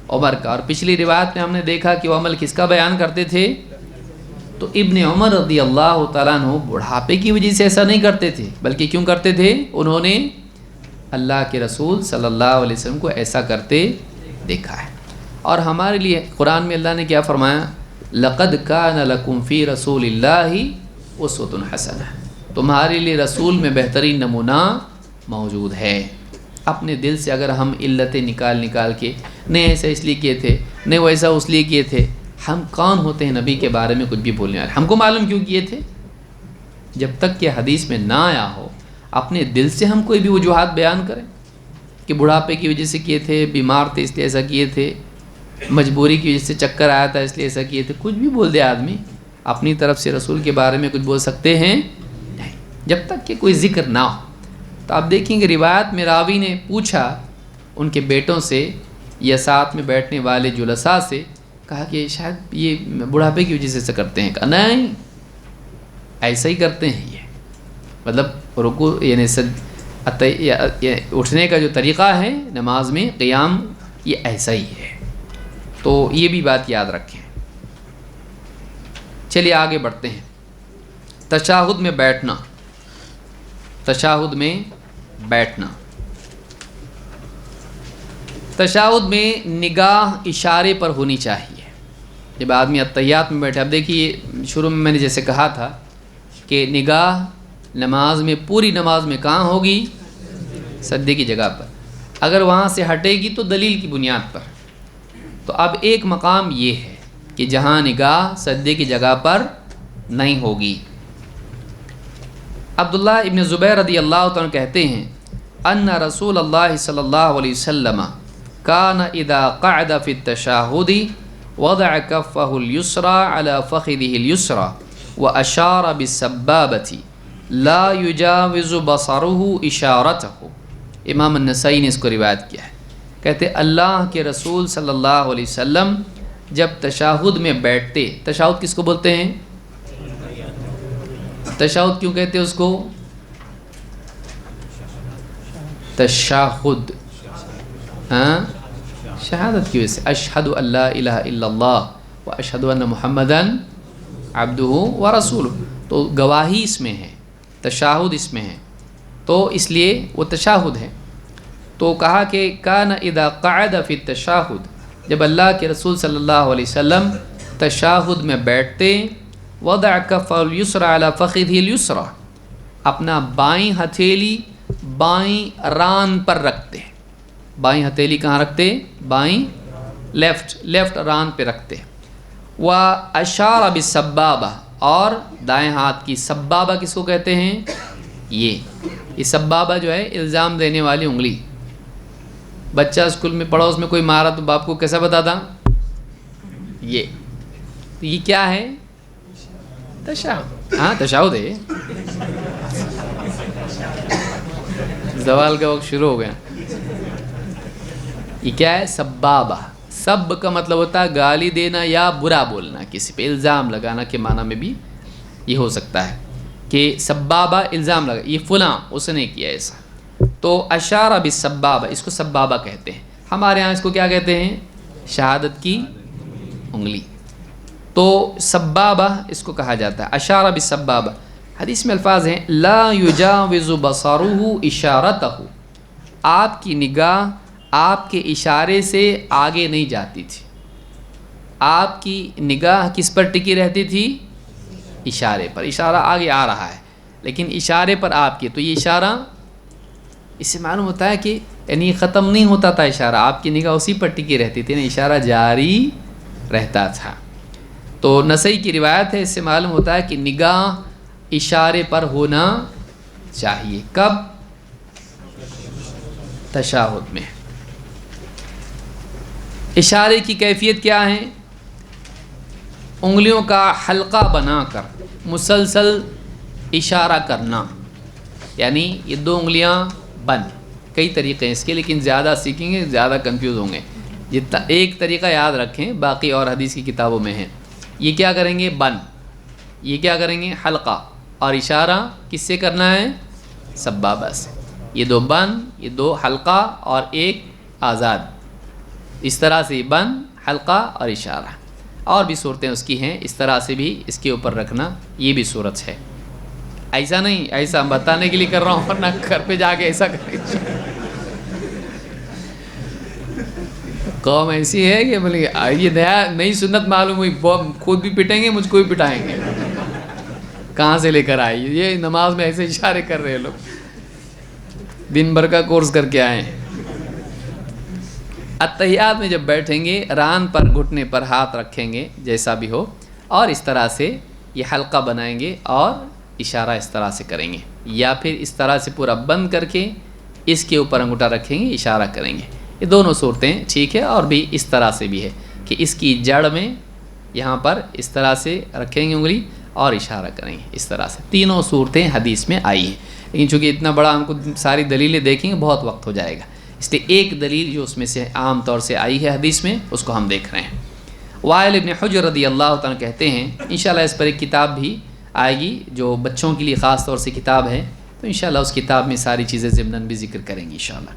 عمر کا۔ اور پچھلی روایت میں ہم نے دیکھا کہ وہ عمل کس کا بیان کرتے تھے؟ تو ابن عمر رضی اللہ تعالیٰ عنہ بڑھاپے کی وجہ سے ایسا نہیں کرتے تھے، بلکہ کیوں کرتے تھے؟ انہوں نے اللہ کے رسول صلی اللہ علیہ وسلم کو ایسا کرتے دیکھا ہے۔ اور ہمارے لیے قرآن میں اللہ نے کیا فرمایا؟ لقد کان لکم فی رسول اللہ اسوۃ حسنہ، تمہارے لیے رسول میں بہترین نمونہ موجود ہے۔ اپنے دل سے اگر ہم علتیں نکال کے، نہیں ایسا اس لیے کیے تھے، نہیں ویسا اس لیے کیے تھے، ہم کون ہوتے ہیں نبی کے بارے میں کچھ بھی بولنے والے؟ ہم کو معلوم کیوں کیے تھے؟ جب تک کہ حدیث میں نہ آیا ہو، اپنے دل سے ہم کوئی بھی وجوہات بیان کریں کہ بڑھاپے کی وجہ سے کیے تھے، بیمار تھے اس لیے ایسا کیے تھے، مجبوری کی وجہ سے چکر آیا تھا اس لیے ایسا کیے تھے، کچھ بھی بول دے آدمی، اپنی طرف سے رسول کے بارے میں کچھ بول سکتے ہیں؟ نہیں، جب تک کہ کوئی ذکر نہ ہو۔ تو آپ دیکھیں گے روایت میں راوی نے پوچھا ان کے بیٹوں سے یا ساتھ میں بیٹھنے والے جلساء سے، کہا کہ شاید یہ بڑھاپے کی وجہ سے ایسا کرتے ہیں، کہا نہیں ایسا ہی کرتے ہیں یہ، مطلب رکوع یعنی اٹھنے کا جو طریقہ ہے نماز میں قیام، یہ ایسا ہی ہے۔ تو یہ بھی بات یاد رکھیں۔ چلیے آگے بڑھتے ہیں۔ تشہد میں بیٹھنا، تشہد میں بیٹھنا، تشہد میں نگاہ اشارے پر ہونی چاہیے۔ جب آدمی التحیات میں بیٹھے، اب دیکھیے شروع میں نے جیسے کہا تھا کہ نگاہ نماز میں، پوری نماز میں کہاں ہوگی؟ سجدے کی جگہ پر۔ اگر وہاں سے ہٹے گی تو دلیل کی بنیاد پر۔ تو اب ایک مقام یہ ہے کہ جہاں نگاہ سجدے کی جگہ پر نہیں ہوگی۔ عبداللہ ابن زبیر رضی اللہ عنہ کہتے ہیں ان رسول اللہ صلی اللہ علیہ وسلم کان اذا قعد فی التشہد وضع کفہ الیسری علی فخذہ الیسری واشار بالسبابۃ لا یجاوز بصرہ اشارتہ۔ امام النسائی نے اس کو روایت کیا ہے، کہتے اللہ کے رسول صلی اللہ علیہ وسلم جب تشہد میں بیٹھتے، تشہد کس کو بولتے ہیں؟ تشہد کیوں کہتے ہیں اس کو؟ تشہد، ہاں، شہادت کی وجہ سے، اشہد ان لا الہ الا اللہ و اشہد ان محمدً عبدہ و رسولہ، تو گواہی اس میں ہے، تشہد اس میں ہے، تو اس لیے وہ تشہد ہے۔ تو کہا کہ کان اذا قعد فی التشہد، جب اللہ کے رسول صلی اللہ علیہ وسلم تشہد میں بیٹھتے، وضع کف الیسری علی فخذہ الیسری، اپنا بائیں ہتھیلی بائیں ران پر رکھتے، بائیں ہتھیلی کہاں رکھتے؟ بائیں، لیفٹ ران پہ رکھتے، واشار بالسبابہ، اور دائیں ہاتھ کی سبابہ کس کو کہتے ہیں؟ یہ سبابہ جو ہے الزام دینے والی انگلی۔ بچہ اسکول میں پڑھا، اس میں کوئی مارا تو باپ کو کیسا بتاتا؟ یہ کیا ہے؟ تشہد، ہاں تشہد ہے۔ زوال کا وقت شروع ہو گیا۔ یہ کیا ہے؟ سبابہ، سب کا مطلب ہوتا ہے گالی دینا یا برا بولنا، کسی پہ الزام لگانا کے معنی میں بھی یہ ہو سکتا ہے کہ سبابہ الزام لگا، یہ فلاں اس نے کیا ایسا، تو اشارہ بالسبابہ اس کو سبابہ کہتے ہیں، ہمارے ہاں اس کو کیا کہتے ہیں؟ شہادت کی انگلی، تو سبابہ اس کو کہا جاتا ہے، اشارہ بالسبابہ۔ حدیث میں الفاظ ہیں لا یجاوز بصرہ اشارتہ، آپ کی نگاہ آپ کے اشارے سے آگے نہیں جاتی تھی، آپ کی نگاہ کس پر ٹکی رہتی تھی؟ اشارے پر، اشارہ آگے آ رہا ہے لیکن اشارے پر آپ کی، تو یہ اشارہ اس سے معلوم ہوتا ہے کہ یعنی ختم نہیں ہوتا تھا اشارہ، آپ کی نگاہ اسی پر ٹکی رہتی تھی، اشارہ جاری رہتا تھا۔ تو نسائی کی روایت ہے، اس سے معلوم ہوتا ہے کہ نگاہ اشارے پر ہونا چاہیے، کب؟ تشہد میں۔ اشارے کی کیفیت کیا ہے؟ انگلیوں کا حلقہ بنا کر مسلسل اشارہ کرنا، یعنی یہ دو انگلیاں بند، کئی طریقے ہیں اس کے لیکن زیادہ سیکھیں گے زیادہ کنفیوز ہوں گے، جتنا ایک طریقہ یاد رکھیں، باقی اور حدیث کی کتابوں میں ہیں۔ یہ کیا کریں گے؟ بند، یہ کیا کریں گے؟ حلقہ، اور اشارہ کس سے کرنا ہے؟ سبابہ سے، یہ دو بند، یہ دو حلقہ اور ایک آزاد، اس طرح سے بند، حلقہ اور اشارہ، اور بھی صورتیں اس کی ہیں، اس طرح سے بھی اس کے اوپر رکھنا، یہ بھی صورت ہے، ایسا نہیں، ایسا بتانے کے لیے کر رہا ہوں ورنہ گھر پہ جا کے ایسا کریں۔ قوم ایسی ہے کہ بولے یہ نئی سنت معلوم ہوئی، خود بھی پٹیں گے مجھ کو بھی پٹائیں گے، کہاں سے لے کر آئی؟ یہ نماز میں ایسے اشارے کر رہے لوگ، دن بھر کا کورس کر کے آئے ہیں۔ اتحیات میں جب بیٹھیں گے ران پر گھٹنے پر ہاتھ رکھیں گے جیسا بھی ہو، اور اس طرح سے یہ حلقہ بنائیں گے اور اشارہ اس طرح سے کریں گے، یا پھر اس طرح سے پورا بند کر کے اس کے اوپر انگوٹھا رکھیں گے، اشارہ کریں گے، یہ دونوں صورتیں ٹھیک ہے، اور بھی اس طرح سے بھی ہے کہ اس کی جڑ میں یہاں پر اس طرح سے رکھیں گے انگلی اور اشارہ کریں گے، اس طرح سے تینوں صورتیں حدیث میں آئی ہیں، لیکن چونکہ اتنا بڑا ہم کو ساری دلیلیں دیکھیں گے بہت وقت ہو جائے گا، اس لیے ایک دلیل جو اس میں سے عام طور سے آئی ہے حدیث میں اس کو ہم دیکھ رہے ہیں۔ وائل ابن حجر رضی اللہ تعالیٰ کہتے ہیں، انشاءاللہ اس پر ایک کتاب بھی آئے گی جو بچوں کے لیے خاص طور سے کتاب ہے، تو انشاءاللہ اس کتاب میں ساری چیزیں ضمناً بھی ذکر کریں گے انشاءاللہ۔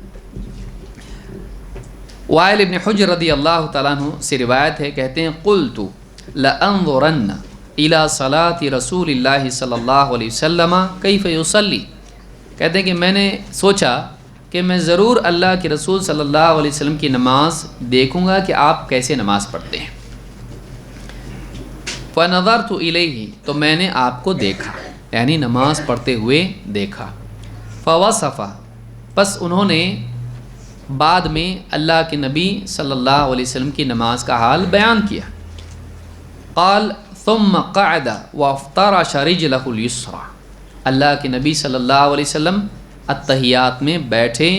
وائل ابن حجر رضی اللہ تعالیٰ عنہ سے روایت ہے، کہتے ہیں قلت لأنظرن الى صلاة رسول اللہ صلی اللہ علیہ وسلم کیف یصلی، کہتے ہیں کہ میں نے سوچا کہ میں ضرور اللہ کے رسول صلی اللہ علیہ وسلم کی نماز دیکھوں گا کہ آپ کیسے نماز پڑھتے ہیں۔ فنظرت الیہ، تو میں نے آپ کو دیکھا، یعنی نماز پڑھتے ہوئے دیکھا۔ فوصف، پس انہوں نے بعد میں اللہ کے نبی صلی اللہ علیہ وسلم کی نماز کا حال بیان کیا۔ قال ثم قعد وافترش رجلہ الیسریٰ، اللہ کے نبی صلی اللہ علیہ وسلم اتحیات میں بیٹھے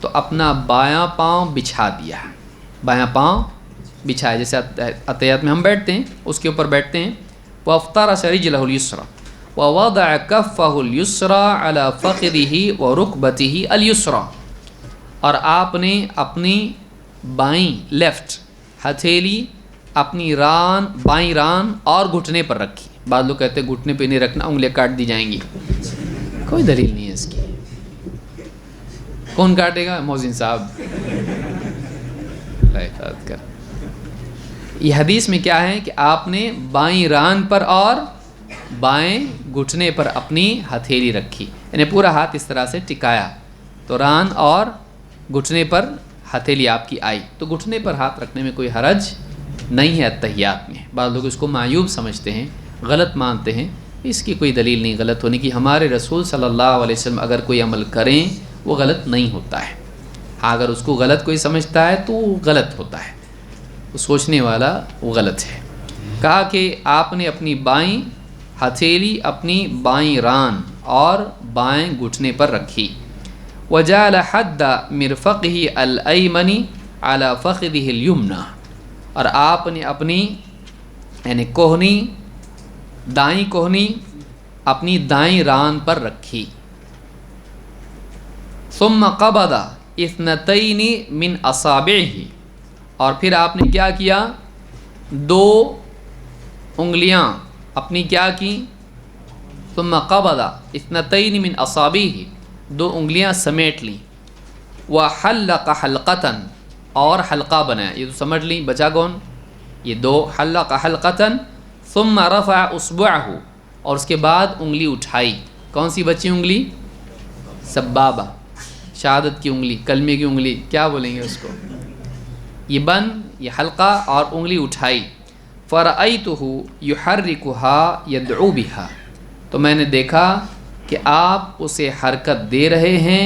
تو اپنا بایاں پاؤں بچھا دیا، بایاں پاؤں بچھایا، جیسے اتحیات میں ہم بیٹھتے ہیں اس کے اوپر بیٹھتے ہیں۔ وافترش رجلہ الیسریٰ ووضع کفہ الیسریٰ علی فخذہ ورکبتہ الیسریٰ، اور آپ نے اپنی بائیں لیفٹ ہتھیلی اپنی ران، بائیں ران اور گھٹنے پر رکھی، بعض لوگ کہتے ہیں گھٹنے پہ نہیں رکھنا، انگلیاں کاٹ دی جائیں گی، کوئی دلیل نہیں ہے اس کی، کون کاٹے گا؟ مؤذن صاحب، اللہ حفاظت کر۔ یہ حدیث میں کیا ہے کہ آپ نے بائیں ران پر اور بائیں گھٹنے پر اپنی ہتھیلی رکھی، یعنی پورا ہاتھ اس طرح سے ٹکایا، تو ران اور گھٹنے پر ہتھیلی آپ کی آئی، تو گھٹنے پر ہاتھ رکھنے میں کوئی حرج نہیں ہے اتحیات میں۔ بعض لوگ اس کو معیوب سمجھتے ہیں، غلط مانتے ہیں، اس کی کوئی دلیل نہیں غلط ہونے کی، ہمارے رسول صلی اللہ علیہ وسلم اگر کوئی عمل کریں وہ غلط نہیں ہوتا ہے، اگر اس کو غلط کوئی سمجھتا ہے تو وہ غلط ہوتا ہے، وہ سوچنے والا وہ غلط ہے۔ کہا کہ آپ نے اپنی بائیں ہتھیلی اپنی بائیں ران اور بائیں گھٹنے پر رکھی۔ وجعل حد مرفقہ الایمن علی فخذہ الیمنی، اور آپ نے اپنی یعنی کوہنی، دائیں کوہنی اپنی دائیں ران پر رکھی۔ ثم قبض اثنتین من اصابعہ، اور پھر آپ نے کیا کیا، دو انگلیاں اپنی کیا کی، ثم قبض اثنتین من اصابعہ، دو انگلیاں سمیٹ لی، وحلق حلقۃ، اور حلقہ بنایا، یہ تو سمجھ لی بچا کون، یہ دو، حلق حلقۃ، ثم رفع اصبعہ، اور اس کے بعد انگلی اٹھائی، کون سی بچی انگلی، سبابہ، شہادت کی انگلی، کلمے کی انگلی، کیا بولیں گے اس کو، یہ بند، یہ حلقہ، اور انگلی اٹھائی، فرأیتہ یحرکها یدعو بها، تو میں نے دیکھا کہ آپ اسے حرکت دے رہے ہیں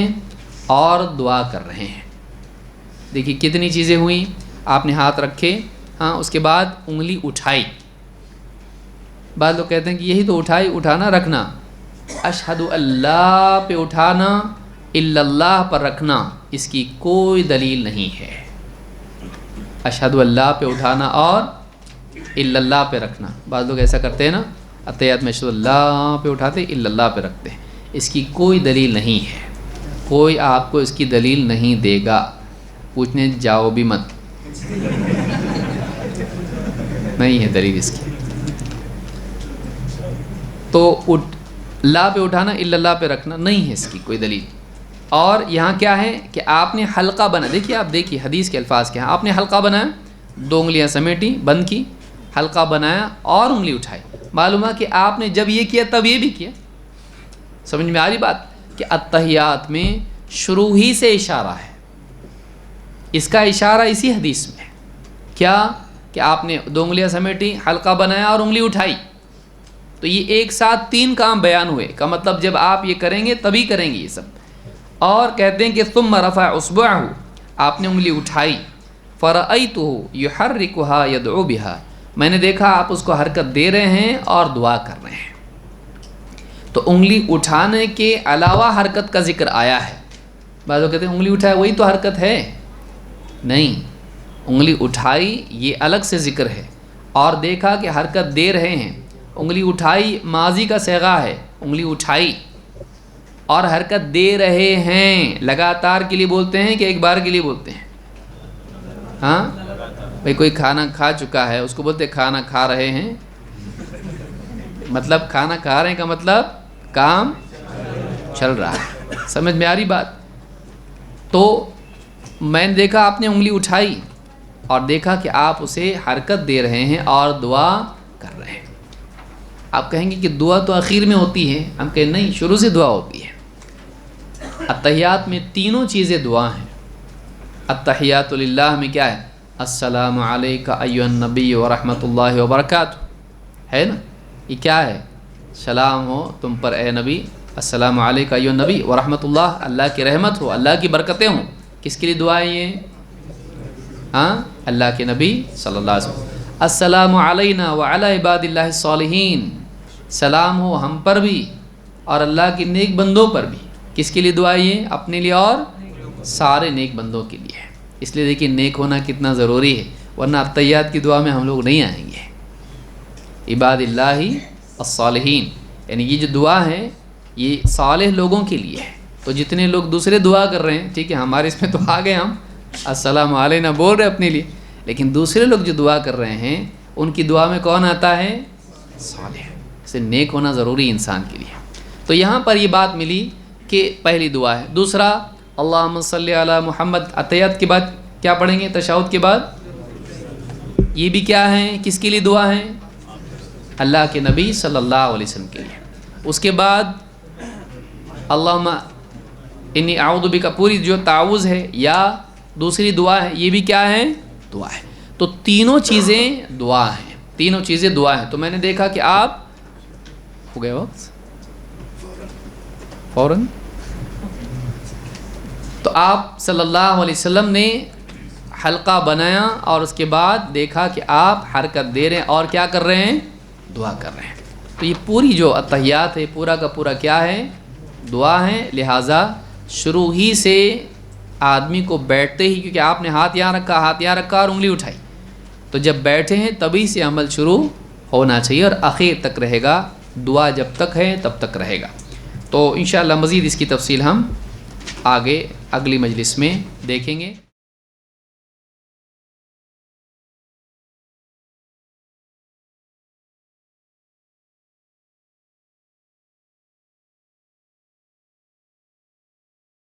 اور دعا کر رہے ہیں۔ دیکھیے کتنی چیزیں ہوئیں، آپ نے ہاتھ رکھے، ہاں، اس کے بعد انگلی اٹھائی، بعض لوگ کہتے ہیں کہ یہی تو اٹھانا رکھنا، اشہد اللہ پہ اٹھانا، الا اللہ پر رکھنا، اس کی کوئی دلیل نہیں ہے۔ اشہد اللہ پہ اٹھانا اور الا اللہ پہ رکھنا، بعض لوگ ایسا کرتے ہیں نا، اتحیات میں اشہد اللہ پہ اٹھاتے، الا اللہ پہ رکھتے ہیں، اس کی کوئی دلیل نہیں ہے، کوئی آپ کو اس کی دلیل نہیں دے گا، پوچھنے جاؤ بھی مت، نہیں ہے دلیل اس کی۔ تو لا پہ اٹھانا، الا اللہ پہ رکھنا، نہیں ہے اس کی کوئی دلیل۔ اور یہاں کیا ہے کہ آپ نے حلقہ بنا، دیکھیے آپ دیکھیے حدیث کے الفاظ کیا ہیں، آپ نے حلقہ بنایا، دو انگلیاں سمیٹی، بند کی، حلقہ بنایا اور انگلی اٹھائی، معلوم ہے کہ آپ نے جب یہ کیا تب یہ بھی کیا۔ سمجھ میں آ رہی بات کہ التحیات میں شروع ہی سے اشارہ ہے، اس کا اشارہ اسی حدیث میں ہے، کیا کہ آپ نے دو انگلیاں سمیٹی، حلقہ بنایا اور انگلی اٹھائی، تو یہ ایک ساتھ تین کام بیان ہوئے، کا مطلب جب آپ یہ کریں گے تبھی کریں گے یہ سب۔ اور کہتے ہیں کہ ثم رفع اصبعہ، آپ نے انگلی اٹھائی، فرأیتہ یحرکها یدعو بها، میں نے دیکھا آپ اس کو حرکت دے رہے ہیں اور دعا کر رہے ہیں۔ تو انگلی اٹھانے کے علاوہ حرکت کا ذکر آیا ہے۔ بعض لوگ کہتے ہیں انگلی اٹھایا وہی تو حرکت ہے، نہیں، انگلی اٹھائی یہ الگ سے ذکر ہے، اور دیکھا کہ حرکت دے رہے ہیں، انگلی اٹھائی ماضی کا صیغہ ہے، انگلی اٹھائی اور حرکت دے رہے ہیں، لگاتار کے لیے بولتے ہیں کہ ایک بار کے لیے بولتے ہیں؟ ہاں بھئی کوئی کھانا کھا چکا ہے اس کو بولتے کھانا کھا رہے ہیں، مطلب کھانا کھا رہے ہیں کا مطلب کام چل رہا ہے، سمجھ میں آ رہی بات؟ تو میں نے دیکھا آپ نے انگلی اٹھائی اور دیکھا کہ آپ اسے حرکت دے رہے ہیں اور دعا کر رہے ہیں۔ آپ کہیں گے کہ دعا تو آخر میں ہوتی ہے، ہم کہیں نہیں، شروع سے دعا ہوتی ہے۔ التحیات میں تینوں چیزیں دعا ہیں۔ التحیات للہ میں کیا ہے؟ السلام علیک ایھا النبی ورحمۃ اللہ وبرکاتہ، ہے نا، یہ کیا ہے؟ سلام ہو تم پر اے نبی، السلام علیک ایھا النبی ورحمۃ اللہ، اللہ کی رحمت ہو، اللہ کی برکتیں ہوں۔ کس کے لیے دعا ہے یہ؟ ہاں، اللہ کے نبی صلی اللہ علیہ وسلم۔ السلام علینا وعلی عباد اللہ الصالحین، سلام ہو ہم پر بھی اور اللہ کے نیک بندوں پر بھی۔ کس کے لیے دعا ہے یہ؟ اپنے لیے اور سارے نیک بندوں کے لیے ہے۔ اس لیے دیکھیے نیک ہونا کتنا ضروری ہے، ورنہ التحیات کی دعا میں ہم لوگ نہیں آئیں گے۔ عباد اللہ الصالحین، یعنی یہ جو دعا ہے یہ صالح لوگوں کے لیے ہے۔ تو جتنے لوگ دوسرے دعا کر رہے ہیں، ٹھیک ہے ہمارے اس میں تو آ گئے، ہم السلام علینا بول رہے اپنے لیے، لیکن دوسرے لوگ جو دعا کر رہے ہیں ان کی دعا میں کون آتا ہے؟ صالح۔ اسے نیک ہونا ضروری انسان کے لیے۔ تو یہاں پر یہ بات ملی کہ پہلی دعا ہے۔ دوسرا اللہم صلی علی محمد، التحیات کے بعد کیا پڑھیں گے؟ تشہد کے بعد یہ بھی کیا ہے؟ کس کے لیے دعا ہے؟ اللہ کے نبی صلی اللہ علیہ وسلم کے لیے۔ اس کے بعد اللہم انی اعوذ بک، پوری جو تعوذ ہے یا دوسری دعا ہے یہ بھی کیا ہے؟ دعا ہے۔ تو تینوں چیزیں دعا ہیں، تینوں چیزیں دعا ہیں۔ تو میں نے دیکھا کہ آپ ہو گئے وقت فوراً، تو آپ صلی اللہ علیہ وسلم نے حلقہ بنایا اور اس کے بعد دیکھا کہ آپ حرکت دے رہے ہیں اور کیا کر رہے ہیں؟ دعا کر رہے ہیں۔ تو یہ پوری جو التحیات ہے پورا کا پورا کیا ہے؟ دعا ہے۔ لہٰذا شروع ہی سے آدمی کو بیٹھتے ہی، کیونکہ آپ نے ہاتھ یہاں رکھا اور انگلی اٹھائی، تو جب بیٹھے ہیں تبھی سے عمل شروع ہونا چاہیے اور آخر تک رہے گا، دعا جب تک ہے تب تک رہے گا۔ تو انشاءاللہ مزید اس کی تفصیل ہم آگے اگلی مجلس میں دیکھیں گے۔